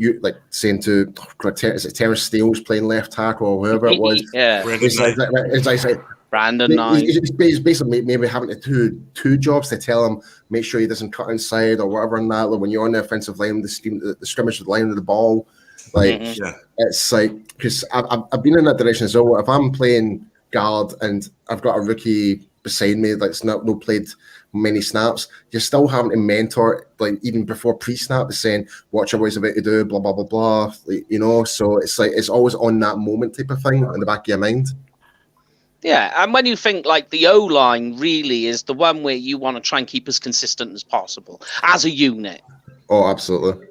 saying to, is it Terrence Steele's playing left tackle or whoever it was? Yeah, it's like Brandon Knight. He's basically maybe having to do two jobs to tell him, make sure he doesn't cut inside or whatever. And that, like, when you're on the offensive line, the scrimmage with the line of the ball, like it's like, because I've been in that direction as well. If I'm playing guard and I've got a rookie beside me that's not played many snaps, you're still having to mentor, like, even before pre-snap, saying watch what he's about to do, blah blah blah blah, you know. So it's like it's always on that moment type of thing in the back of your mind. Yeah, and when you think like the O-line really is the one where you want to try and keep as consistent as possible as a unit. Oh, absolutely.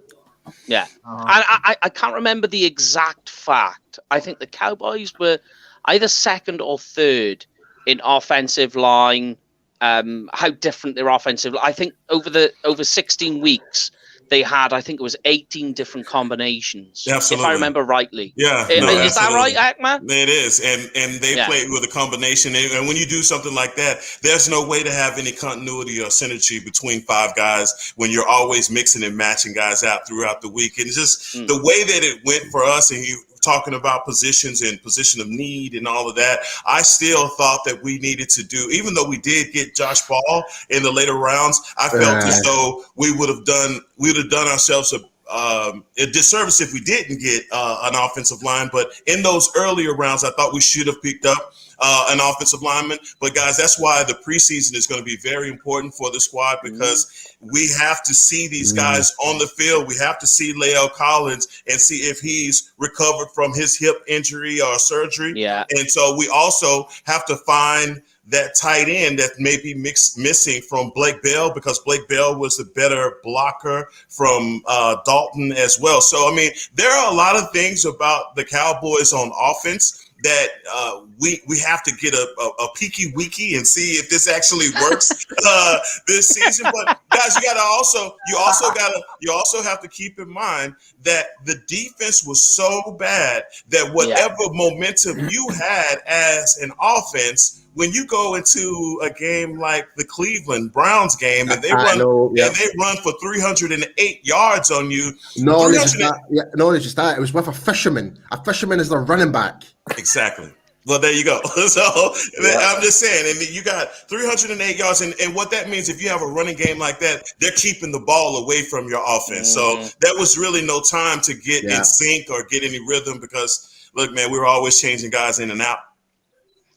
Yeah, and I can't remember the exact fact. I think the Cowboys were either second or third in offensive line. How different their offensive. I think over 16 weeks they had, I think it was 18 different combinations. Absolutely. If I remember rightly. Yeah. Is that right, Hek'ma? It is. And they played with a combination. And when you do something like that, there's no way to have any continuity or synergy between five guys when you're always mixing and matching guys out throughout the week. And it's just the way that it went for us, and you talking about positions and position of need and all of that, I still thought that we needed to do, even though we did get Josh Ball in the later rounds, I felt as though we would have done ourselves a disservice if we didn't get an offensive line. But in those earlier rounds, I thought we should have picked up an offensive lineman. But guys, that's why the preseason is going to be very important for the squad, because we have to see these guys on the field. We have to see La'el Collins and see if he's recovered from his hip injury or surgery. Yeah. And so we also have to find that tight end that may be missing from Blake Bell, because Blake Bell was the better blocker from Dalton as well. So, I mean, there are a lot of things about the Cowboys on offense that we have to get a peeky weeky and see if this actually works this season. But guys, you also have to keep in mind that the defense was so bad that whatever momentum you had as an offense, when you go into a game like the Cleveland Browns game and they run for 308 yards on you. No, it's just that. It was with a fisherman. A fisherman is the running back. Exactly. Well, there you go. So I'm just saying, and you got 308 yards, and what that means, if you have a running game like that, they're keeping the ball away from your offense. So there was really no time to get in sync or get any rhythm, because, look, man, we were always changing guys in and out.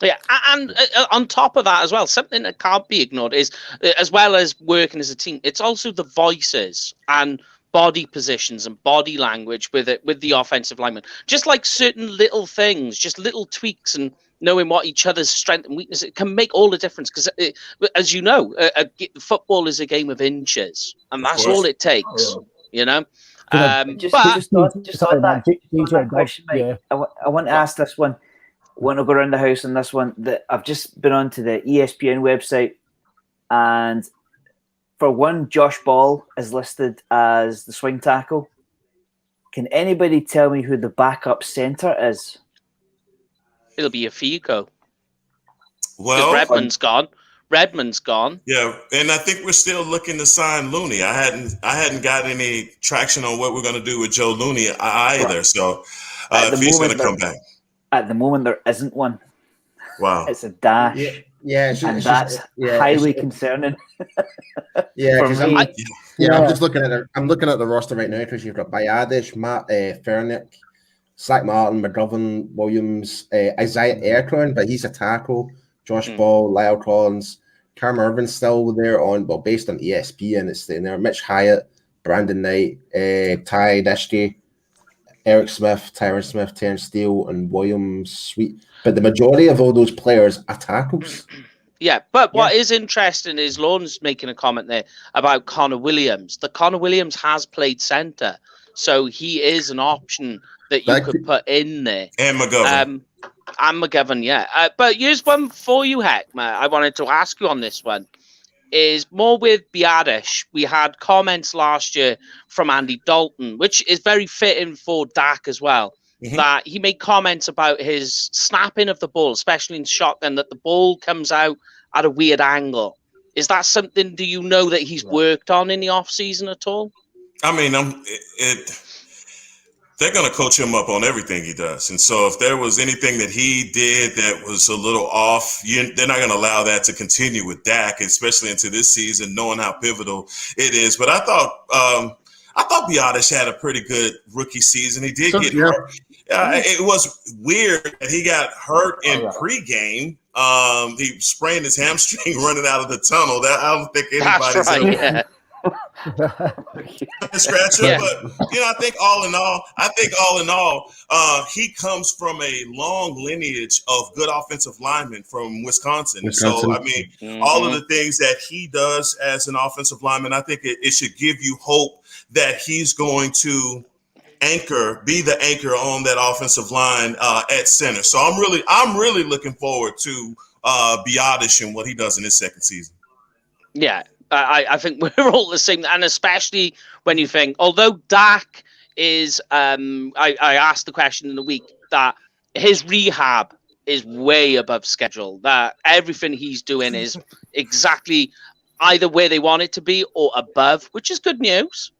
Yeah, and on top of that as well, something that can't be ignored is, as well as working as a team, it's also the voices and body positions and body language with the offensive linemen. Just like certain little things, just little tweaks and knowing what each other's strength and weakness, it can make all the difference. Because, as you know, football is a game of inches, and that's all it takes, you know? Just on that question, Mike, I want to ask this one. want to go around the house on this one. That I've just been onto the ESPN website, and for one, Josh Ball is listed as the swing tackle. Can anybody tell me who the backup center is? It'll be a Figo. Well, Redmond's gone. Yeah, and I think we're still looking to sign Looney. I hadn't got any traction on what we're going to do with Joe Looney either. Right. So if he's going to come back. At the moment, there isn't one. Wow. It's a dash. Yeah, that's highly concerning. I'm just looking at I'm looking at the roster right now because you've got Bayadish, Matt Fernick, Zach Martin, McGovern, Williams, Isaiah Aircrown, but he's a tackle. Josh Ball, Lyle Collins, Cam Irvin's still there based on ESPN, it's staying there. Mitch Hyatt, Brandon Knight, Ty Dishke, Eric Smith, Tyron Smith, Terrence Steele, and Williams Sweet. But the majority of all those players are tackles. Yeah, but what is interesting is Lorne's making a comment there about Connor Williams. The Connor Williams has played center, so he is an option that you could put in there. And McGovern. And McGovern, yeah. But here's one for you, Hek'ma. I wanted to ask you on this one. Is more with Biadish. We had comments last year from Andy Dalton, which is very fitting for Dak as well. Mm-hmm. That he made comments about his snapping of the ball, especially in shotgun, that the ball comes out at a weird angle. Is that something, do you know, that he's worked on in the offseason at all? I mean, they're going to coach him up on everything he does. And so if there was anything that he did that was a little off, they're not going to allow that to continue with Dak, especially into this season, knowing how pivotal it is. But I thought Biadish had a pretty good rookie season. He did get hurt. It was weird that he got hurt in pregame. He sprained his hamstring running out of the tunnel. That I don't think anybody's ever scratch him. But I think all in all, he comes from a long lineage of good offensive linemen from Wisconsin. So I mean, all of the things that he does as an offensive lineman, I think it should give you hope that he's going to be the anchor on that offensive line at center. So I'm really looking forward to Biadish and what he does in his second season. Yeah, I think we're all the same, and especially when you think, although Dak is, I asked the question in the week that his rehab is way above schedule. That everything he's doing is exactly either where they want it to be or above, which is good news.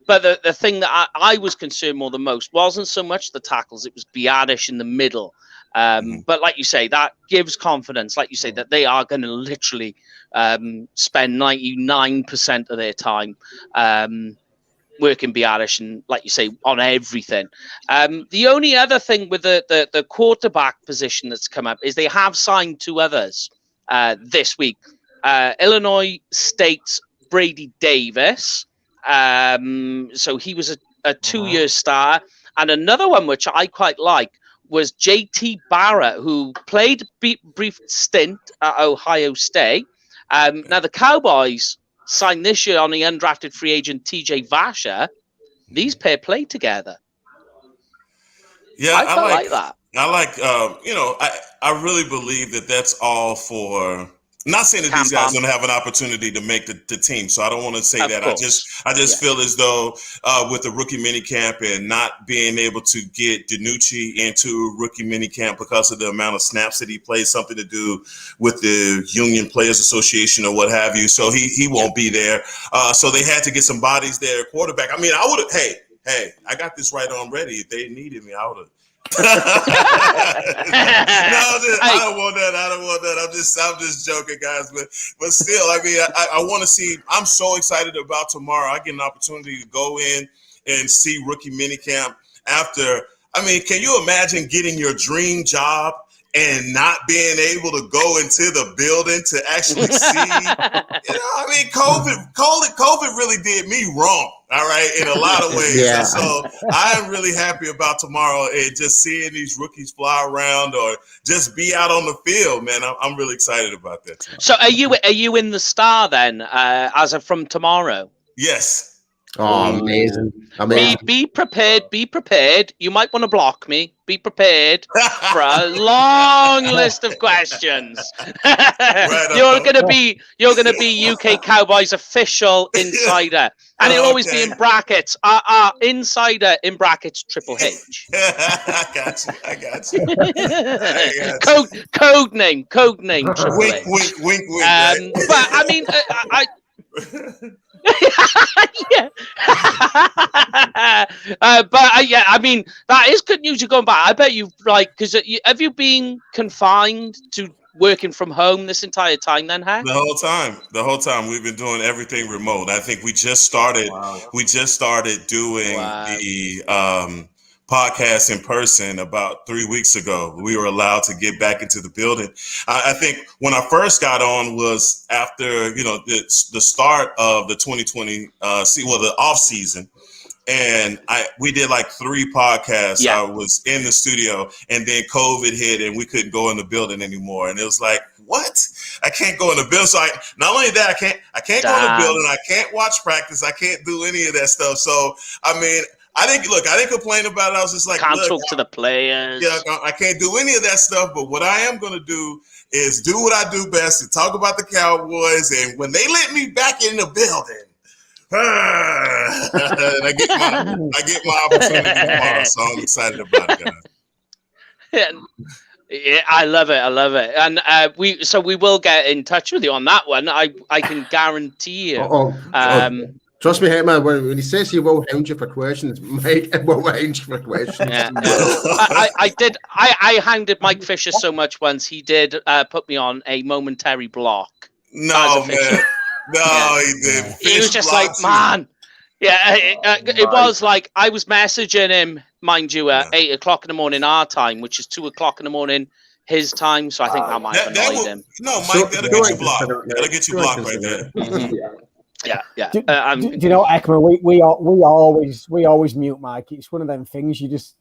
But the thing that I was concerned more than most wasn't so much the tackles. It was Biadish in the middle. But like you say, that gives confidence. Like you say, that they are going to literally spend 99% of their time working Biadish and, like you say, on everything. The only other thing with the quarterback position that's come up is they have signed two others this week. Illinois State's Brady Davis. So he was a 2-year star. And another one, which I quite like, was JT Barrett, who played a brief stint at Ohio State. Now, the Cowboys signed this year on the undrafted free agent TJ Vasher. These pair play together. Yeah, I like that. I really believe that that's all for. Not saying that these guys are going to have an opportunity to make the team, so I don't want to say that. Course. I just feel as though with the rookie minicamp and not being able to get DiNucci into rookie minicamp because of the amount of snaps that he plays, something to do with the Union Players Association or what have you. So he won't be there. So they had to get some bodies there. Quarterback. I mean, I would have. Hey, I got this right on ready. If they needed me, I would have. I don't want that. I'm just joking, guys. But still, I mean, I want to see. I'm so excited about tomorrow. I get an opportunity to go in and see rookie minicamp after. I mean, can you imagine getting your dream job and not being able to go into the building to actually see? I mean, COVID really did me wrong. All right, in a lot of ways. Yeah. So I'm really happy about tomorrow and just seeing these rookies fly around or just be out on the field, man. I'm really excited about that. So are you in the Star then, as of from tomorrow? Yes. Oh, amazing. Be prepared. Be prepared. You might want to block me. Be prepared for a long list of questions. You're gonna be UK Cowboys official insider, and it'll always be in brackets. Insider in brackets Triple H. I got you. Code name Triple Wink, H. wink. Right? But I mean, yeah. Yeah, I mean, that is good news. You're going back. I bet you've because have you been confined to working from home this entire time then, Hek? The whole time we've been doing everything remote. I think we just started doing the podcast in person about 3 weeks ago. We were allowed to get back into the building. I think when I first got on was after the start of the 2020 the off season. And we did like 3 podcasts. Yeah. I was in the studio, and then COVID hit, and we couldn't go in the building anymore. And it was like, what? I can't go in the building. So not only that, I can't go in the building. I can't watch practice. I can't do any of that stuff. So I mean, I didn't complain about it. I was just like, can't talk to the players. Yeah, I can't do any of that stuff. But what I am going to do is do what I do best and talk about the Cowboys. And when they let me back in the building. I get my opportunity tomorrow, so I'm excited about it, guys. Yeah, I love it, and we will get in touch with you on that one. I can guarantee you. Trust me, Hek'ma, when he says he will hound you for questions, Mike will hound you for questions. Yeah. I hounded Mike Fisher so much once. He did put me on a momentary block. No, man. No, he did. He was just like, man. Yeah, it was like I was messaging him, mind you, at 8 o'clock in the morning our time, which is 2 o'clock in the morning his time. So I think that might have annoyed him. No, Mike, that'll get you blocked. That'll get you blocked right there. Yeah. Do you know, Hek'ma, we always mute Mike. It's one of them things you just.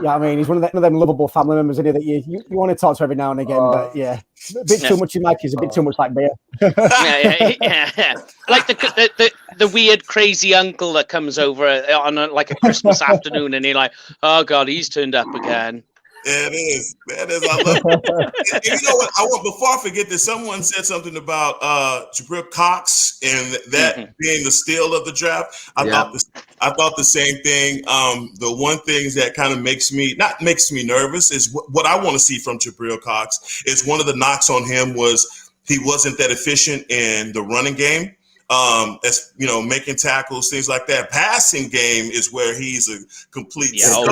Yeah, I mean, he's one of them lovable family members in here that you want to talk to every now and again, but yeah, a bit too much in Mike is a bit too much like beer. yeah. Like the weird crazy uncle that comes over on a Christmas afternoon, and you're like, oh god, he's turned up again. That is. I love it. And you know what? Before I forget this, someone said something about Jabril Cox and that being the steal of the draft. I thought the same thing. The one thing that kind of makes me nervous is what I want to see from Jabril Cox is one of the knocks on him was he wasn't that efficient in the running game. As making tackles, things like that. Passing game is where he's a complete stud.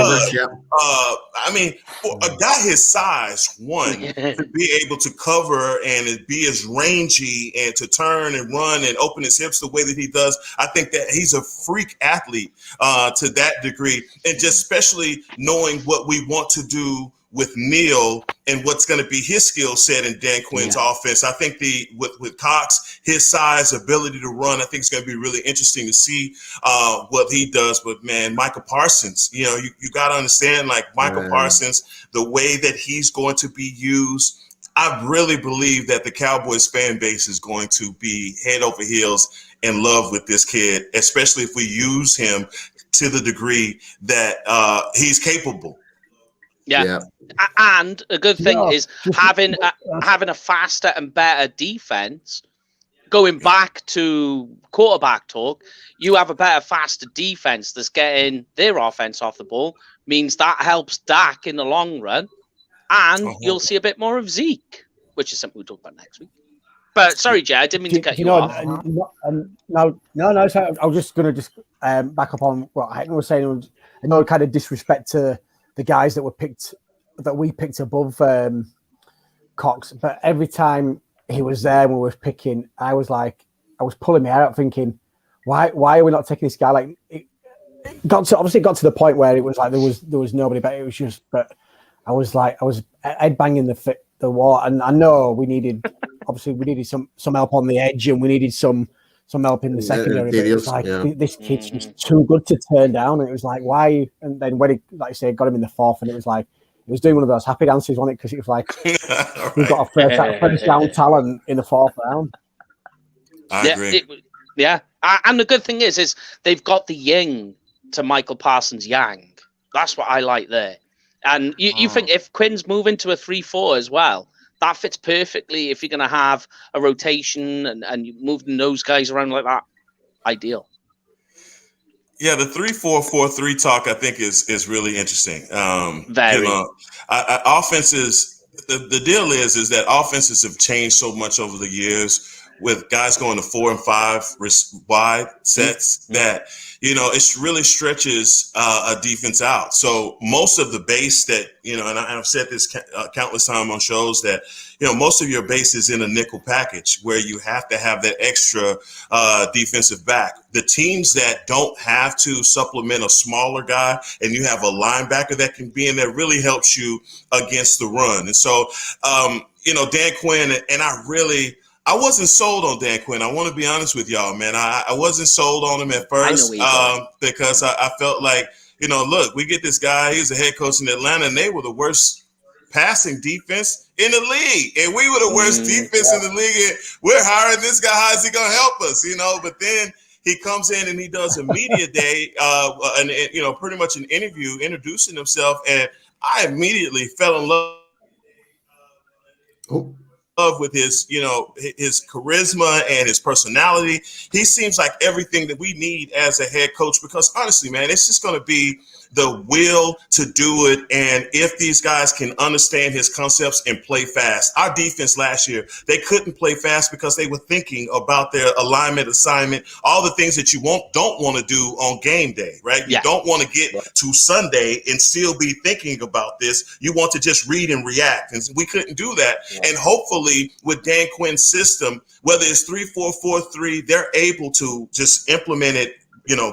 I mean, for a guy his size, to be able to cover and be as rangy and to turn and run and open his hips the way that he does, I think that he's a freak athlete to that degree. And just especially knowing what we want to do with Neil and what's going to be his skill set in Dan Quinn's offense. I think with Cox, his size, ability to run, I think it's going to be really interesting to see what he does. But man, Micah Parsons, you got to understand, like Michael Parsons, the way that he's going to be used. I really believe that the Cowboys fan base is going to be head over heels in love with this kid, especially if we use him to the degree that he's capable. Yeah. And a good thing is having a faster and better defense. Going back to quarterback talk, you have a better, faster defense that's getting their offense off the ball, means that helps Dak in the long run, and you'll see a bit more of Zeke, which is something we'll talk about next week. But sorry, Jay, I didn't mean to cut you off. No. So I was just going to back up on what Hek'ma was saying. I know kind of disrespect to the guys that we picked above Cox, but every time he was there and we were picking, I was pulling my hair out thinking, why are we not taking this guy? Like it got to the point where it was like there was nobody better. It was just, but I was head banging the wall, and I know we needed some help on the edge, and we needed some help in the secondary. But it was like this kid's just too good to turn down, and it was like why? And then when he, like I say, got him in the fourth, and it was like he was doing one of those happy dances on it because it was like we've got a first round talent in the fourth round. I agree. Yeah. And the good thing is they've got the yin to Michael Parsons' yang. That's what I like there. And you think if Quinn's moving to a 3-4 as well, that fits perfectly if you're going to have a rotation and you move those guys around like that. Ideal. Yeah, the 3-4-4-3 talk I think is really interesting. Very. Offenses. The deal is that offenses have changed so much over the years with guys going to 4 and 5 wide sets that it really stretches a defense out. So most of the base that and I've said this countless times on shows that most of your base is in a nickel package where you have to have that extra defensive back. The teams that don't have to supplement a smaller guy and you have a linebacker that can be in there really helps you against the run. And so, Dan Quinn, and I wasn't sold on Dan Quinn. I want to be honest with y'all, man. I wasn't sold on him at first because I felt like, look, we get this guy. He's a head coach in Atlanta, and they were the worst passing defense in the league, and we were the worst defense in the league. And we're hiring this guy. How is he going to help us? But then he comes in and he does a media day, and pretty much an interview introducing himself, and I immediately fell in love with his charisma and his personality. He seems like everything that we need as a head coach, because honestly, man, it's just going to be the will to do it. And if these guys can understand his concepts and play fast. Our defense last year, they couldn't play fast because they were thinking about their alignment, assignment, all the things that you don't want to do on game day, right? You don't want to get to Sunday and still be thinking about this. You want to just read and react. And we couldn't do that. And hopefully with Dan Quinn's system, whether it's 3-4-4-3, they're able to just implement it,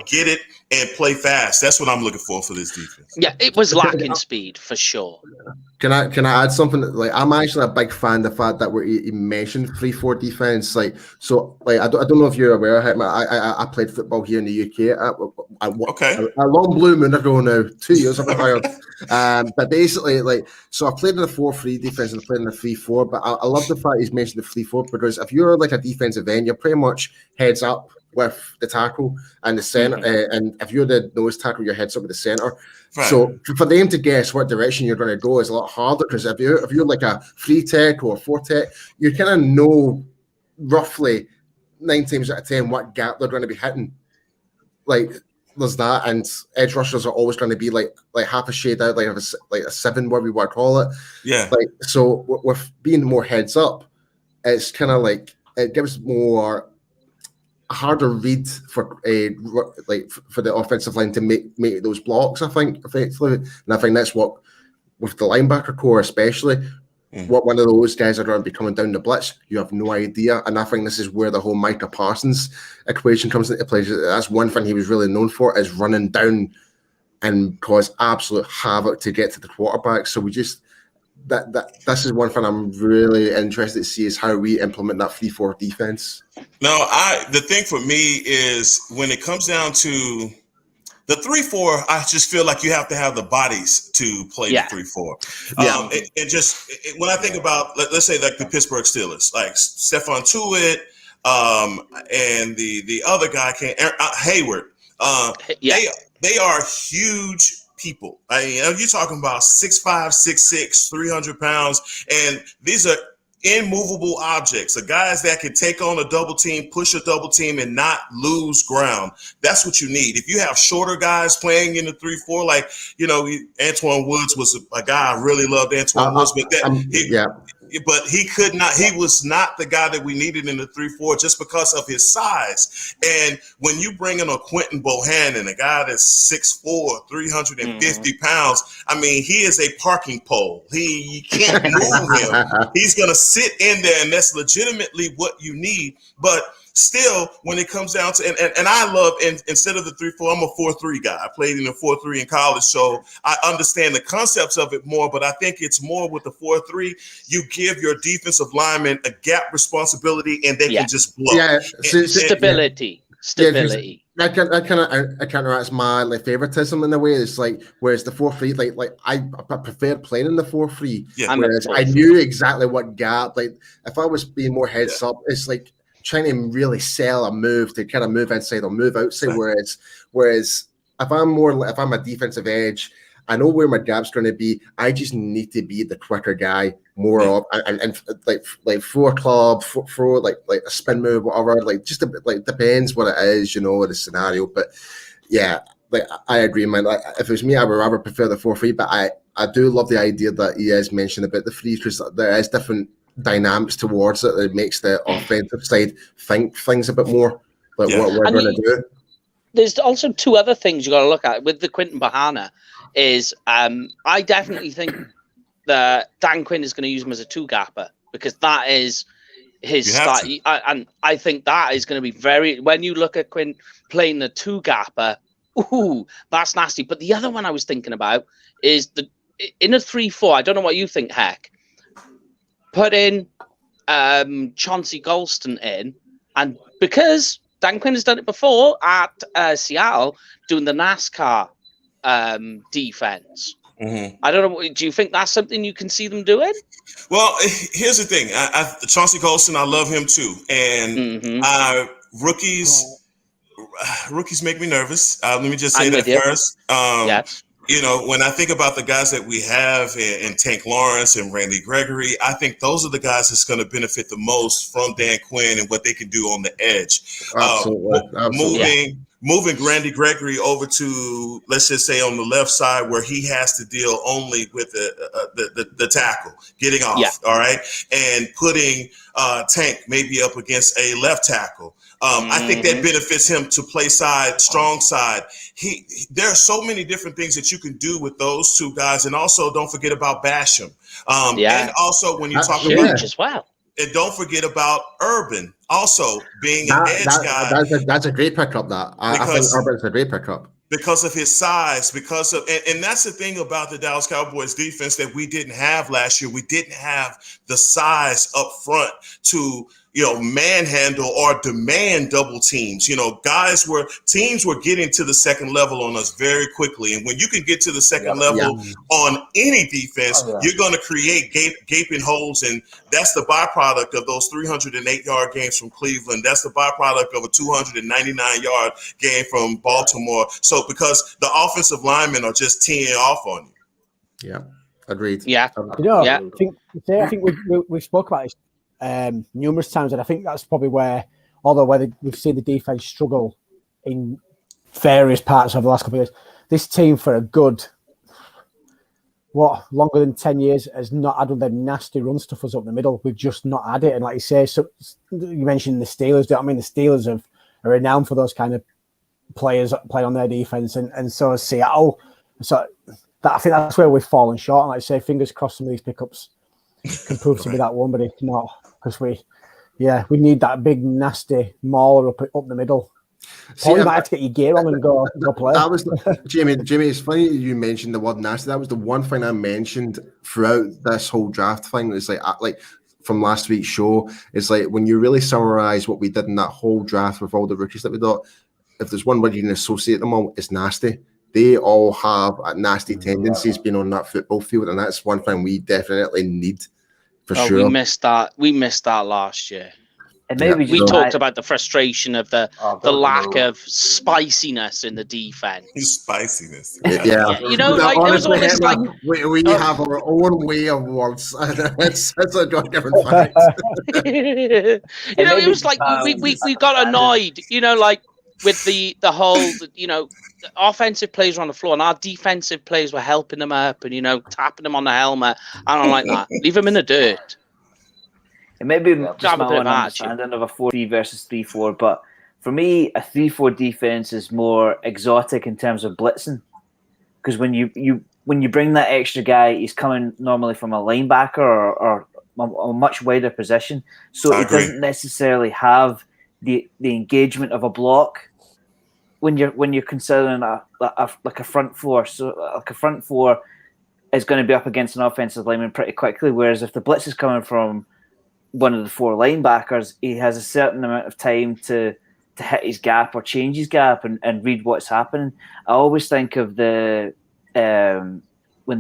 get it and play fast. That's what I'm looking for this defense. Yeah, it was lacking speed for sure. Can I add something? Like, I'm actually a big fan of the fact that you mentioned 3-4 defense. Like, so, like, I don't know if you're aware, Hek'ma, I played football here in the UK. A long blue moon ago now, 2 years I've retired. But basically, like, so I played in a 4-3 defense and I played in a 3-4. But I love the fact he's mentioned the 3-4 because if you're like a defensive end, you're pretty much heads up with the tackle and the center, and if you're the nose tackle, your head's up with the center. Right. So for them to guess what direction you're going to go is a lot harder because if you're like a 3 tech or a 4 tech, you kind of know roughly 9 times out of 10 what gap they're going to be hitting. Like there's that, and edge rushers are always going to be like half a shade out, like a 7, whatever you want to call it. Yeah. Like so, with being more heads up, it's kind of like it gives more harder read for for the offensive line to make those blocks, I think, effectively. And I think that's what, with the linebacker core especially, what one of those guys are going to be coming down the blitz, you have no idea. And I think this is where the whole Micah Parsons equation comes into play. That's one thing he was really known for, is running down and cause absolute havoc to get to the quarterback. So we just this is one thing I'm really interested to see, is how we implement that 3-4 defense. No, the thing for me is when it comes down to the 3-4, I just feel like you have to have the bodies to play the 3-4. When I think about, let's say like the Pittsburgh Steelers, like Stephon Tuitt, and the other guy, Hayward, they are huge people. I mean, you're talking about 6'5", 6'6", 300 pounds, and these are immovable objects. The guys that can take on a double team, push a double team, and not lose ground. That's what you need. If you have shorter guys playing in the 3-4, like Antoine Woods was a guy I really loved. Antoine Woods, but he could not. He was not the guy that we needed in the 3-4 just because of his size. And when you bring in a Quentin Bohannon, a guy that's 6'4", 350 pounds, I mean, he is a parking pole. You can't move him. He's going to sit in there, and that's legitimately what you need. But still, when it comes down to, and I love, instead of the 3-4, I'm a 4-3 guy. I played in a 4-3 in college, so I understand the concepts of it more, but I think it's more with the 4-3, you give your defensive linemen a gap responsibility, and they can just blow. Yeah, stability. That kind of counteracts my favoritism in a way. It's like, whereas the 4-3, like I preferred playing in the 4-3. Yeah. Whereas I knew exactly what gap. Like if I was being more heads up, it's like trying to really sell a move to kind of move inside or move outside. Whereas if I'm a defensive edge, I know where my gap's going to be. I just need to be the quicker guy more of, and like throw a club, throw like a spin move, whatever. Like just a bit, like depends what it is, the scenario. But yeah, like I agree, man. Like if it was me, I would rather prefer the 4-3. But I do love the idea that he has mentioned about the 3 because there is different dynamics towards it that makes the offensive side think things a bit more like what we're going to do. There's also 2 other things you got to look at with the Quinton Bahana. Is I definitely think that Dan Quinn is going to use him as a 2-gapper because that is his style, and I think that is going to be when you look at Quinn playing the 2-gapper, ooh, that's nasty. But the other one I was thinking about is in a 3-4. I don't know what you think, Heck. Put in Chauncey Golston in, and because Dan Quinn has done it before at Seattle, doing the NASCAR defense. I don't know. Do you think that's something you can see them doing? Well, here's the thing. Chauncey Golston, I love him too, and rookies make me nervous. Let me just say that first. Yes. When I think about the guys that we have in Tank Lawrence and Randy Gregory, I think those are the guys that's going to benefit the most from Dan Quinn and what they can do on the edge. Absolutely. Moving Randy Gregory over to, let's just say, on the left side where he has to deal only with the tackle, getting off, all right, and putting Tank maybe up against a left tackle. I think that benefits him to play strong side. There are so many different things that you can do with those 2 guys, and also don't forget about Basham. And also when you talk about as well. And don't forget about Urban also being an edge guy. That's a great pickup. I think Urban's a great pickup. Because of his size, and that's the thing about the Dallas Cowboys defense that we didn't have last year. We didn't have the size up front to manhandle or demand double teams. Teams were getting to the second level on us very quickly. And when you can get to the second level on any defense, you're going to create gaping holes. And that's the byproduct of those 308-yard games from Cleveland. That's the byproduct of a 299-yard game from Baltimore. So because the offensive linemen are just teeing off on you. Yeah, agreed. Yeah. I think we spoke about this numerous times, and I think that's probably where we've seen the defense struggle in various parts of the last couple of years. This team, for a good longer than 10 years, has not had them nasty run stuffers up the middle. We've just not had it. And like you say, so you mentioned the Steelers. The Steelers are renowned for those kind of players playing on their defense, and so is Seattle. So I think that's where we've fallen short. And like I say, fingers crossed some of these pickups can prove to be that one, but if not, because we need that big nasty mauler up the middle. You might have to get your gear on and go play. That was Jamie. It's funny you mentioned the word nasty. That was the one thing I mentioned throughout this whole draft thing. It's like from last week's show. It's like when you really summarize what we did in that whole draft with all the rookies that we got. If there's one word you can associate them all, it's nasty. They all have nasty tendencies being on that football field, and that's one thing we definitely need for sure. We missed that last year. And maybe we talked about the frustration of the lack of spiciness in the defense. Spiciness. Yeah. Like there was always like we have our own way of words. It's a different fact. It was like we got annoyed, like with the whole, the offensive players were on the floor and our defensive players were helping them up and, tapping them on the helmet. I don't like that. Leave them in the dirt. It may be just my own understanding of a 4-3 versus 3-4, but for me, a 3-4 defense is more exotic in terms of blitzing. Because when you bring that extra guy, he's coming normally from a linebacker or a much wider position, so he doesn't necessarily have the engagement of a block. When you're considering a front four, so like a front four is going to be up against an offensive lineman pretty quickly. Whereas if the blitz is coming from one of the 4 linebackers, he has a certain amount of time to hit his gap or change his gap and read what's happening. I always think of the when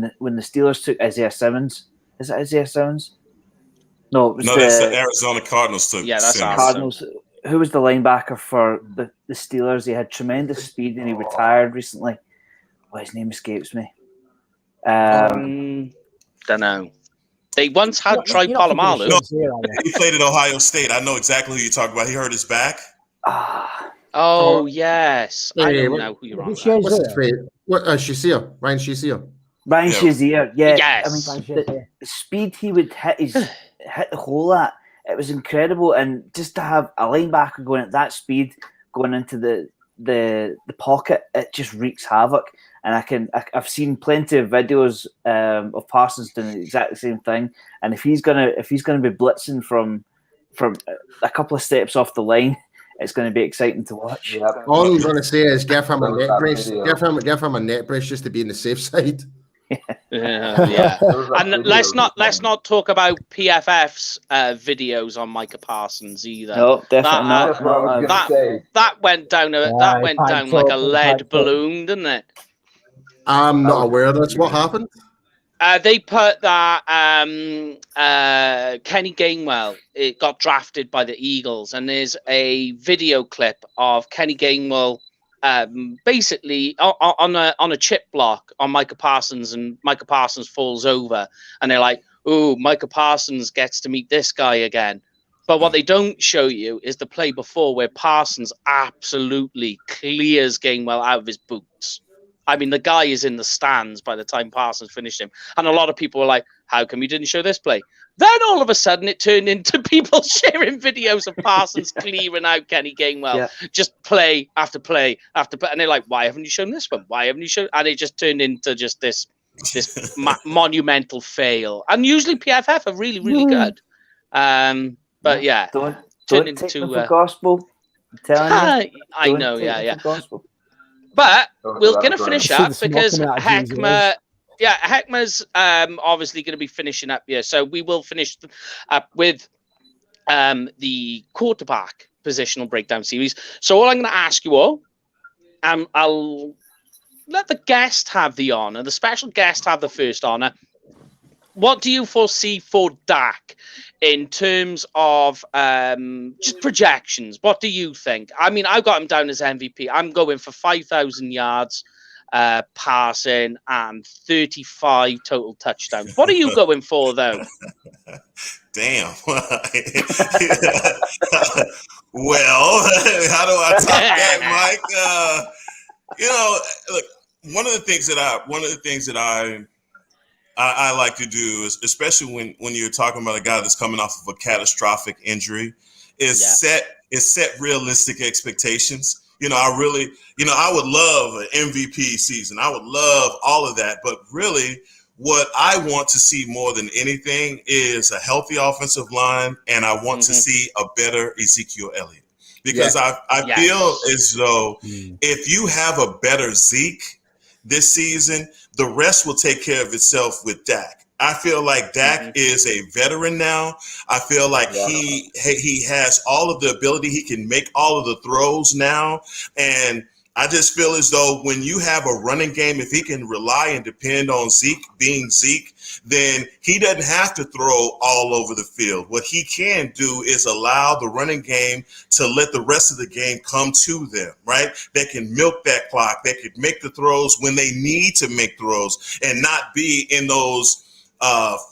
the Steelers took Isaiah Simmons. Is it Isaiah Simmons? No, it was that's the the Arizona Cardinals took. Yeah, that's Simmons. Cardinals. Who was the linebacker for the Steelers? He had tremendous speed and he retired recently. His name escapes me. Don't know. They once had Troy Polamalu. He played at Ohio State. I know exactly who you're talking about. He hurt his back. Oh, yes. I don't know who you're on about. What's his face? What? Shazier. Ryan Shazier. Ryan Shazier. Yeah. Yes. I mean, the speed he would hit the hole at, it was incredible. And just to have a linebacker going at that speed, going into the pocket, it just wreaks havoc. And I've seen plenty of videos of Parsons doing the exact same thing. And if he's gonna be blitzing from a couple of steps off the line, it's going to be exciting to watch. Yeah. All I'm going to say is give him a net brace. Give him a net brace just to be in the safe side. Yeah. And let's not talk about PFF's videos on Micah Parsons either. No, definitely not. That went down like a lead balloon, didn't it? I'm not aware of this. What happened? They put that Kenny Gainwell, it got drafted by the Eagles, and there's a video clip of Kenny Gainwell basically on a chip block on Micah Parsons, and Micah Parsons falls over, and they're like, "Ooh, Micah Parsons gets to meet this guy again." But what they don't show you is the play before where Parsons absolutely clears Gainwell out of his boots. I mean, the guy is in the stands by the time Parsons finished him. And a lot of people were like, how come you didn't show this play? Then all of a sudden it turned into people sharing videos of Parsons clearing out Kenny Gainwell. Just play after play after play. And they're like, why haven't you shown this one? Why haven't you shown? And it just turned into just this monumental fail. And usually PFF are really, really good. But yeah. Don't take them for gospel. I'm telling you. I know, yeah. But we're going to finish up because Hek'ma's obviously going to be finishing up here. So we will finish up with the quarterback positional breakdown series. So all I'm going to ask you all, I'll let the guest have the honor, the special guest have the first honor. What do you foresee for Dak in terms of just projections? What do you think? I mean, I've got him down as MVP. I'm going for 5,000 yards passing and 35 total touchdowns. What are you going for, though? Damn. Well, how do I top that, Mike? Look, one of the things that I like to do is, especially when you're talking about a guy that's coming off of a catastrophic injury, is set realistic expectations. I would love an MVP season. I would love all of that. But really, what I want to see more than anything is a healthy offensive line, and I want to see a better Ezekiel Elliott. Because I feel as though if you have a better Zeke this season, the rest will take care of itself with Dak. I feel like Dak is a veteran now. I feel like he has all of the ability. He can make all of the throws now. And I just feel as though when you have a running game, if he can rely and depend on Zeke being Zeke, then he doesn't have to throw all over the field. What he can do is allow the running game to let the rest of the game come to them, right? They can milk that clock. They can make the throws when they need to make throws and not be in those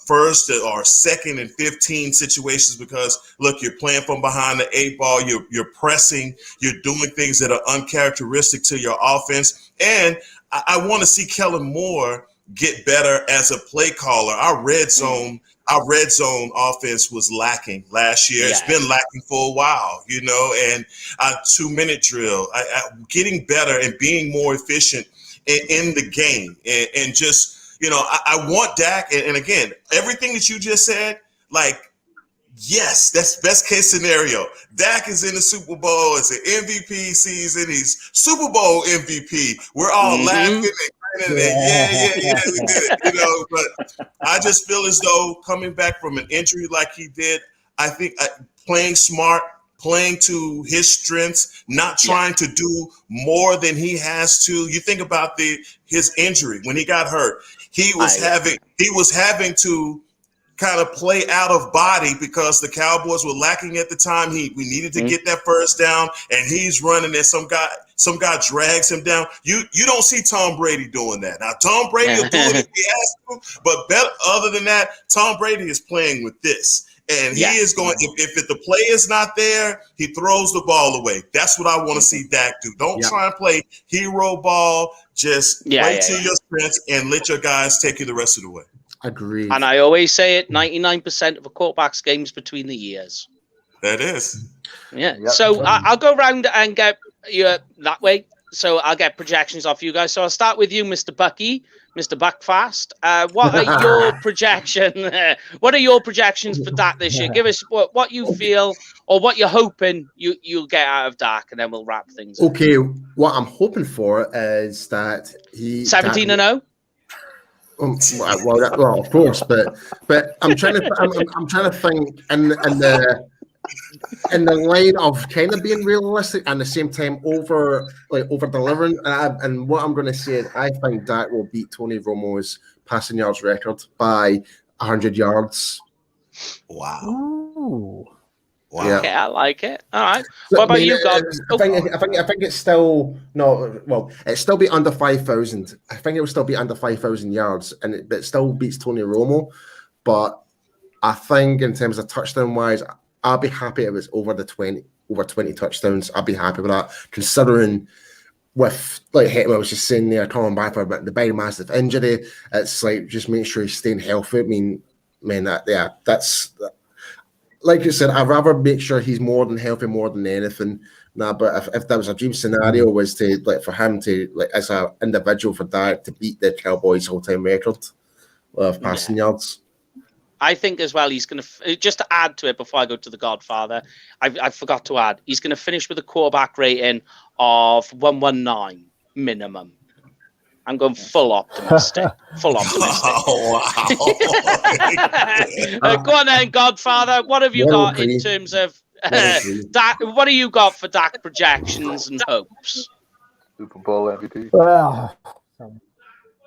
first or second and 15 situations, because look, you're playing from behind the 8 ball, you're pressing, you're doing things that are uncharacteristic to your offense. And I want to see Kellen Moore get better as a play caller. Our red zone offense was lacking last year. It's been lacking for a while, and a 2-minute drill, getting better and being more efficient in the game, and just, I want Dak, and again, everything that you just said, like, yes, that's best case scenario. Dak is in the Super Bowl. It's an MVP season. He's Super Bowl MVP. We're all laughing and grinning and we did it, But I just feel as though coming back from an injury like he did, I think playing smart, playing to his strengths, not trying to do more than he has to. You think about his injury when he got hurt. He was having to kind of play out of body because the Cowboys were lacking at the time. We needed to get that first down, and he's running, and some guy drags him down. You don't see Tom Brady doing that. Now Tom Brady will do it if he has to, but other than that, Tom Brady is playing with this. And he is going, if the play is not there, he throws the ball away. That's what I want to see Dak do. Don't try and play hero ball. Just play to your strengths and let your guys take you the rest of the way. Agreed. And I always say it, 99% of a quarterback's games between the years. That is. Yeah. Yep. So I'll go around and get you that way. So I'll get projections off you guys. So I'll start with you, Mr. Bucky, Mr. Buckfast. What are your What are your projections for Dak this year? Give us what you feel or what you're hoping you'll get out of Dak, and then we'll wrap things up. Okay, what I'm hoping for is that he 17-0. Well, of course, but I'm trying to think in the line of kind of being realistic and at the same time over delivering. And what I'm going to say is I think Dak will beat Tony Romo's passing yards record by 100 yards. Wow. Ooh. Wow. Yeah. Okay, I like it. All right. What about you, God? I think it's still it still be under 5,000. I think it will still be under 5,000 yards, but it still beats Tony Romo. But I think in terms of touchdown wise, I'll be happy if it's over 20 touchdowns. I'll be happy with that, considering with like Hek'ma was just saying there, coming back for the big massive injury. It's like just make sure he's staying healthy. I mean, that's. Like you said, I'd rather make sure he's more than healthy more than anything. But if that was a dream scenario, was to for him to as an individual for Dak to beat the Cowboys all-time record of passing yards. I think as well he's going to just to add to it before I go to the Godfather. I forgot to add he's going to finish with a quarterback rating of 119 minimum. I'm going full optimistic. Full optimistic. Wow. Go on then, Godfather. What have you got in terms of Dak? What do you got for Dak projections and hopes? Super Bowl MVP. Well,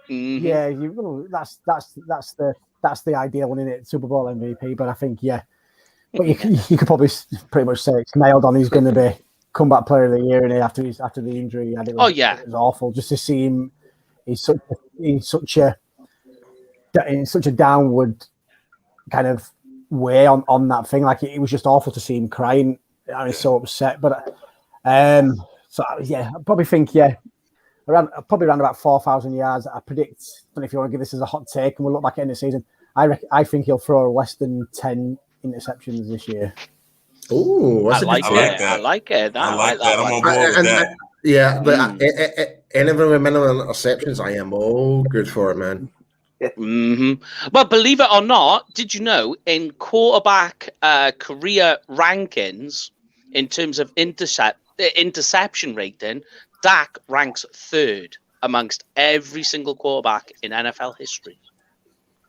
yeah, that's the ideal one, isn't it? Super Bowl MVP. But I think but you could probably pretty much say it's nailed on. He's going to be comeback player of the year, and after the injury, it was awful just to see him. He's such a downward kind of way on that thing. Like it was just awful to see him crying. I was so upset. But I probably think around about 4,000 yards. I predict. I don't know if you want to give this as a hot take, and we'll look back at the end of the season. I think he'll throw less than 10 interceptions this year. Oh, I like it. I like that. I'm on board with that. Yeah, but anything with minimum interceptions, I am all good for it, man. Mm-hmm. Well, believe it or not, did you know in quarterback career rankings, in terms of interception rating, Dak ranks third amongst every single quarterback in NFL history.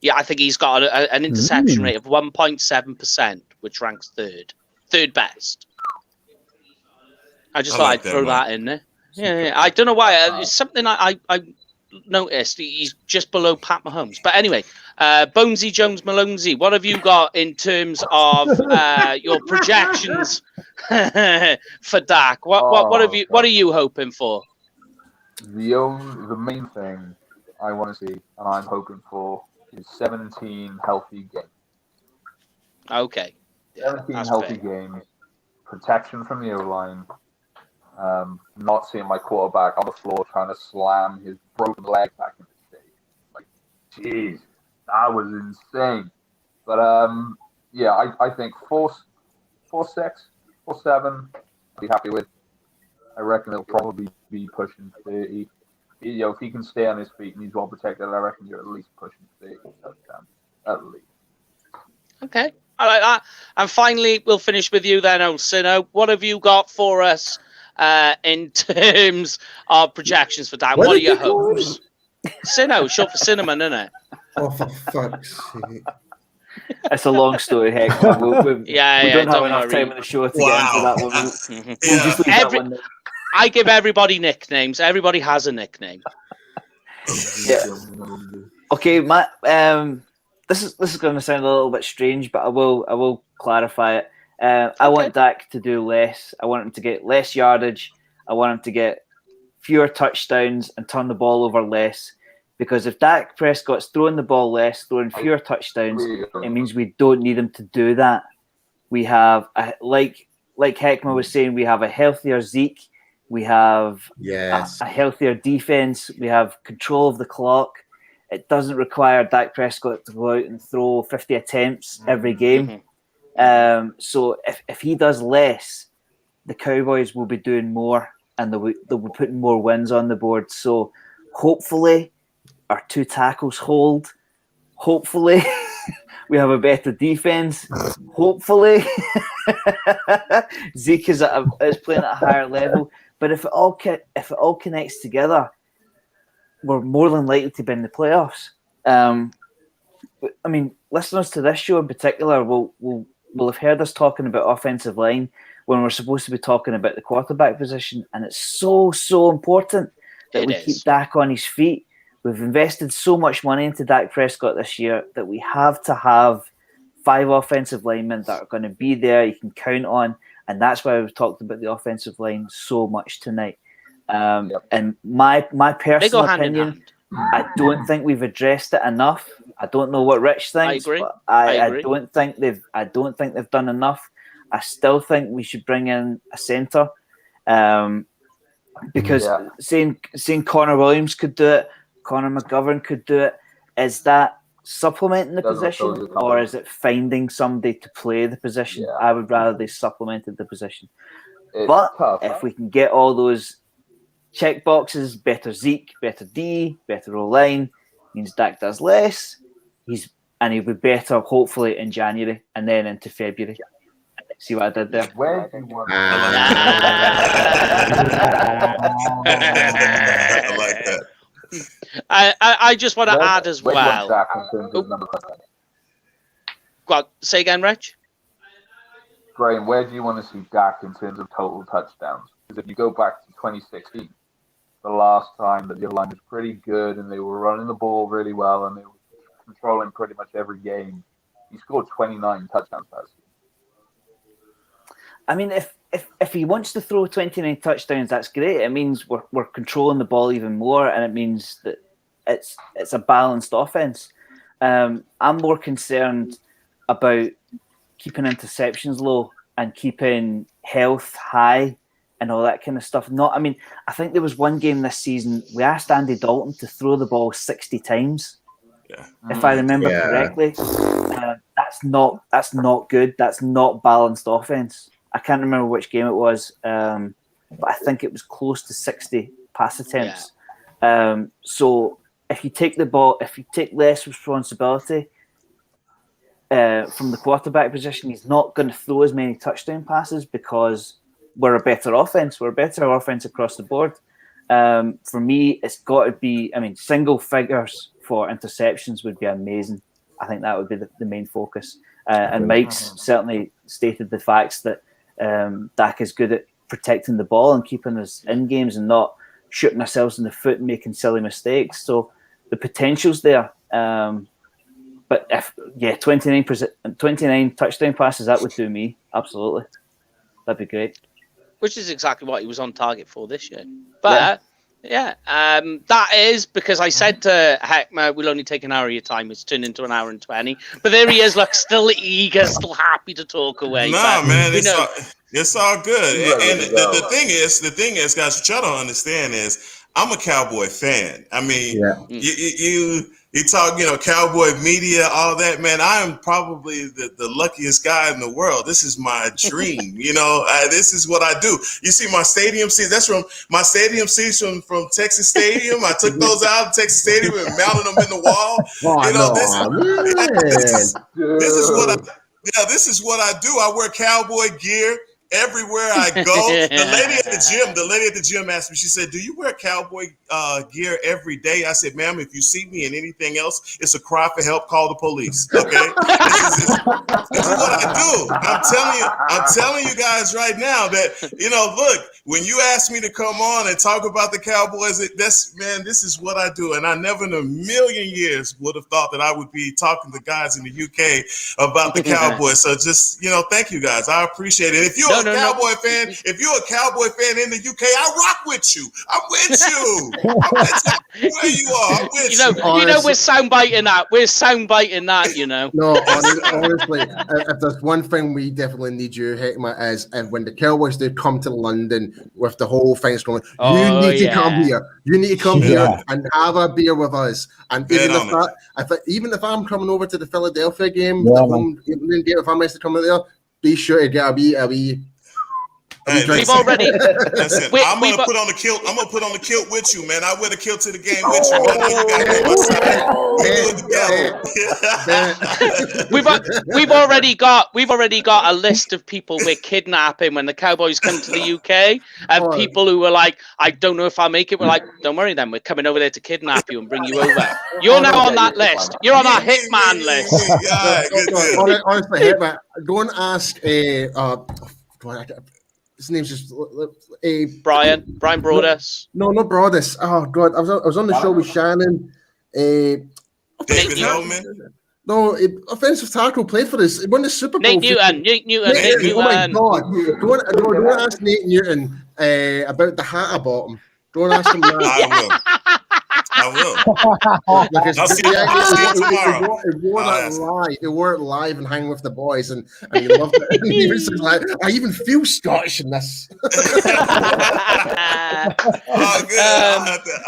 Yeah, I think he's got an interception rate of 1.7%, which ranks third best. I just thought I'd throw that in there. Yeah, I don't know why. It's something I noticed. He's just below Pat Mahomes. But anyway, Bonesy Jones Malonesy, what have you got in terms of your projections for Dak? What are you hoping for? The main thing I want to see and I'm hoping for is 17 healthy games. Okay. 17 healthy games, protection from the O-line, not seeing my quarterback on the floor trying to slam his broken leg back into the stage. Like, jeez, that was insane. But I think 4-6, 4-7, I'd be happy with. I reckon it'll probably be pushing 30. If he can stay on his feet and he's well protected, I reckon you're at least pushing 30 touchdowns, at least. Okay, I like that. And finally, we'll finish with you then, old Sino. What have you got for us in terms of projections for Dan? What are your hopes? Sino, short for cinnamon, isn't it? Oh, for fuck's sake. It's a long story, Hek'ma. We don't have enough time in the show to get into that one. We'll just leave that one there. I give everybody nicknames. Everybody has a nickname. Yeah. Okay, Matt. this is going to sound a little bit strange, but I will clarify it. I want Dak to do less. I want him to get less yardage. I want him to get fewer touchdowns and turn the ball over less. Because if Dak Prescott's throwing the ball less, throwing fewer touchdowns, it means we don't need him to do that. We have, like Hek'ma was saying, we have a healthier Zeke. We have a healthier defense. We have control of the clock. It doesn't require Dak Prescott to go out and throw 50 attempts every game. So if he does less, the Cowboys will be doing more and they'll be putting more wins on the board. So hopefully our 2 tackles hold. Hopefully we have a better defense. Hopefully Zeke is playing at a higher level. But if it all connects together, we're more than likely to be in the playoffs. I mean, listeners to this show in particular will have heard us talking about offensive line when we're supposed to be talking about the quarterback position, and it's so important that we keep Dak on his feet. We've invested so much money into Dak Prescott this year that we have to have 5 offensive linemen that are going to be there, you can count on, and that's why we've talked about the offensive line so much tonight. And my personal opinion, I don't think we've addressed it enough. I don't know what Rich thinks, but I don't think they've done enough. I still think we should bring in a center, because saying Connor Williams could do it, Connor McGovern could do it. Is that supplementing the position, or is it finding somebody to play the position? I would rather they supplemented the position. But if we can get all those check boxes, better Zeke, better D, better O-line, means Dak does less. He'll be better hopefully in January and then into February. See what I did there? Where do you want I like that. I just want to add as well. Go on, say again, Rich. Graham, where do you want to see Dak in terms of total touchdowns? Because if you go back to 2016, the last time that the line was pretty good and they were running the ball really well and they were controlling pretty much every game, he scored 29 touchdowns last year. I mean, if he wants to throw 29 touchdowns, that's great. It means we're controlling the ball even more, and it means that it's a balanced offense. I'm more concerned about keeping interceptions low and keeping health high and all that kind of stuff. I think there was one game this season we asked Andy Dalton to throw the ball 60 times. If I remember correctly. That's not good. That's not balanced offense. I can't remember which game it was, but I think it was close to 60 pass attempts. So if you take less responsibility from the quarterback position, he's not going to throw as many touchdown passes because we're a better offense. We're a better offense across the board. For me, it's got to be, single figures for interceptions would be amazing. I think that would be the main focus. And Mike's certainly stated the facts that Dak is good at protecting the ball and keeping us in games and not shooting ourselves in the foot and making silly mistakes. So the potential's there. But 29 touchdown passes, that would do me. Absolutely. That'd be great. Which is exactly what he was on target for this year. But that is because I said to Hek'ma, we'll only take an hour of your time. It's turned into an hour and 20. But there he is, look, still eager, still happy to talk away. Man, it's all good. And the thing is, guys, what y'all don't understand is I'm a Cowboy fan. I mean, you talk, Cowboy media, all that, man. I am probably the luckiest guy in the world. This is my dream. This is what I do. You see my stadium seats. That's from my stadium seats from Texas Stadium. I took those out of Texas Stadium and mounted them in the wall. This is what I do. I wear Cowboy gear everywhere I go. The lady at the gym asked me, she said, "Do you wear cowboy gear every day?" I said, "Ma'am, if you see me in anything else, it's a cry for help, call the police." Okay? This is what I do. I'm telling you guys right now that, look, when you asked me to come on and talk about the Cowboys, this is what I do. And I never in a million years would have thought that I would be talking to guys in the UK about the Cowboys. So just, thank you guys. I appreciate it. If you're a Cowboy fan in the UK, I rock with you. I'm with you. I'm with you where you are. I'm with you. We're soundbiting that. We're soundbiting that, No, honestly, if there's one thing we definitely need you, Hek'ma, is when the Cowboys do come to London with the whole thing's going, you need to come here. You need to come here and have a beer with us. And even if I'm coming over to the Philadelphia game, the home game, if I'm to come there, be sure to get a wee. Hey, we've already. Listen, I'm gonna put on the kilt. I'm gonna put on the kilt with you, man. I wear the kilt to the game with you. I know you got it on my side. We do it together. We've already got a list of people we're kidnapping when the Cowboys come to the UK, and people who were like, "I don't know if I'll make it." We're like, "Don't worry, then we're coming over there to kidnap you and bring you over." You're now on that list. You're on our hitman list. Honestly, Hek'ma, go and ask his name's just Brian Broaddus. No, not Broaddus. Oh God, I was on the show with Shannon. David Hellman. No, offensive tackle played for us. He won the Super Bowl. Nate Newton. Oh my God! Go and ask Nate Newton about the hat I bought him. Go and ask him that. I will. I'll see you tomorrow. He wore it live and hang with the boys, and he loved it. And he was like, I even feel Scottish in this. Good.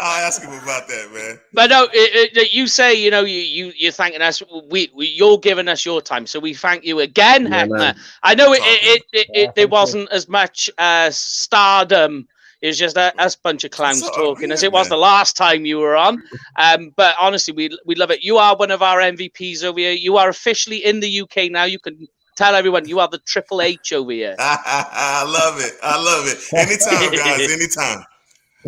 I'll ask him about that, man. But no, you say, you're thanking us. You're giving us your time, so we thank you again, Hek'ma. I know there wasn't as much stardom. It was just us bunch of clowns talking, as it was the last time you were on. But honestly, we love it. You are one of our MVPs over here. You are officially in the UK now. You can tell everyone you are the Triple H over here. I love it. Anytime, guys. Anytime.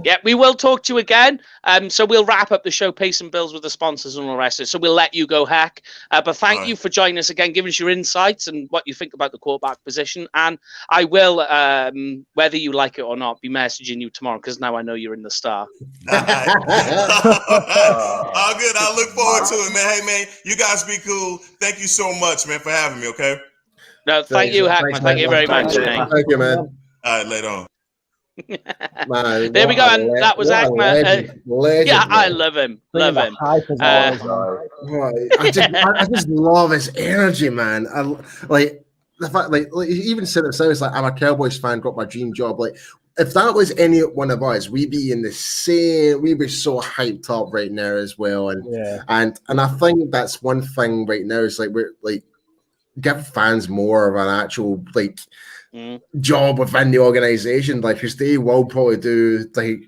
Yeah, we will talk to you again. So we'll wrap up the show, pay some bills with the sponsors and all the rest of it. So we'll let you go, Hek. But thank you for joining us again, giving us your insights and what you think about the quarterback position. And I will, whether you like it or not, be messaging you tomorrow because now I know you're in the Star. All good. I look forward to it, man. Hey, man, you guys be cool. Thank you so much, man, for having me, okay? No, thank you, Hek'ma. Thank you very much. Thank you, man. All right, later on. Man, there we go, and that was Hek'ma. Yeah, I love him. I just love his energy, man. Like the fact, like he even said it. So it's like, I'm a Cowboys fan, got my dream job. Like, if that was any one of us, we'd be in the same. We'd be so hyped up right now as well. And I think that's one thing right now is like we're like give fans more of an actual like. Job within the organization, like because they will probably do like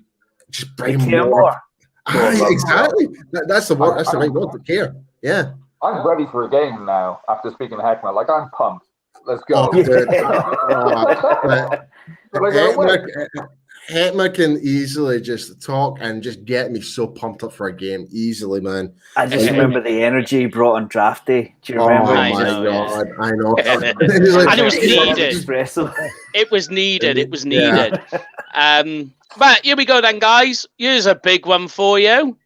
just bring more. Exactly. That's the word. That's the right word. To care. Yeah. I'm ready for a game now. After speaking to Hek'ma, like I'm pumped. Let's go. Hek'ma can easily just talk and just get me so pumped up for a game easily, man. I just remember the energy he brought on draft day. Do you remember? I know. And it was needed. It was needed. But here we go then, guys. Here's a big one for you.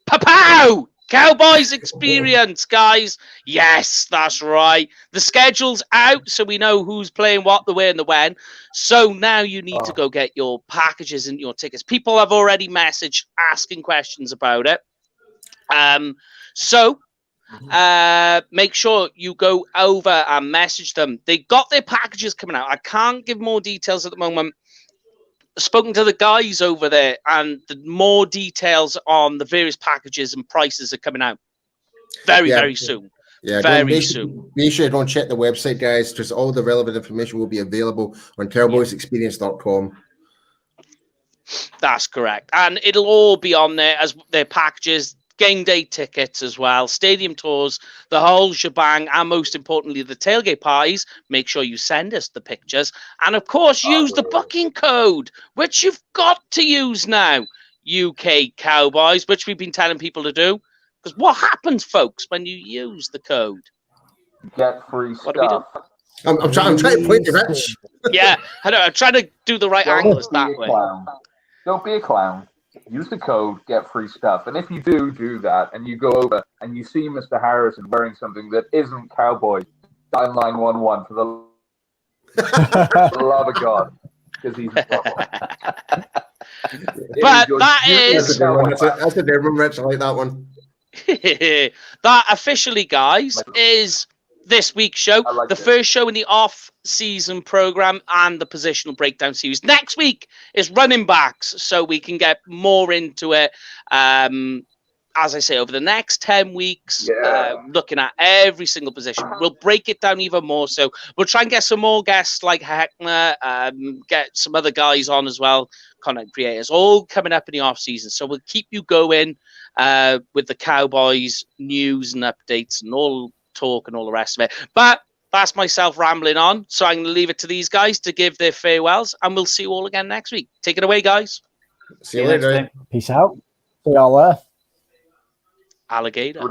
Pow! Cowboys experience, guys. Yes, that's right. The schedule's out, so we know who's playing what, the where, and the when. So now you need to go get your packages and your tickets. People have already messaged asking questions about it. So make sure you go over and message them. They got their packages coming out. I can't give more details at the moment. Spoken to the guys over there, and the more details on the various packages and prices are coming out very soon. Yeah, very soon. Make sure you don't check the website, guys, because all the relevant information will be available on cowboysexperience.com. That's correct, and it'll all be on there as their packages. game day tickets as well, stadium tours, the whole shebang, and most importantly, the tailgate parties. Make sure you send us the pictures. And of course, use the booking code, which you've got to use now, UK Cowboys, which we've been telling people to do. Because what happens, folks, when you use the code? Get free What do we do? stuff. I'm trying to point to Rich. Yeah, I know. I'm trying to do the right angle that way. Don't be a clown. Use the code, get free stuff. And if you do that, and you go over and you see Mr. Harrison wearing something that isn't Cowboys, dial 911 for the love of God, because he's a But that is... That's a different Rich. I like that one. That officially, guys, is this week's show. The first show in the off-season program and the positional breakdown series. Next week is running backs, so we can get more into it. As I say, over the next 10 weeks, looking at every single position. We'll break it down even more. So we'll try and get some more guests like Hek'ma, get some other guys on as well, content creators, all coming up in the off-season. So we'll keep you going with the Cowboys news and updates and all talk and all the rest of it. But that's myself rambling on. So I'm going to leave it to these guys to give their farewells, and we'll see you all again next week. Take it away, guys. See you later. Peace out. See y'all there. Alligator.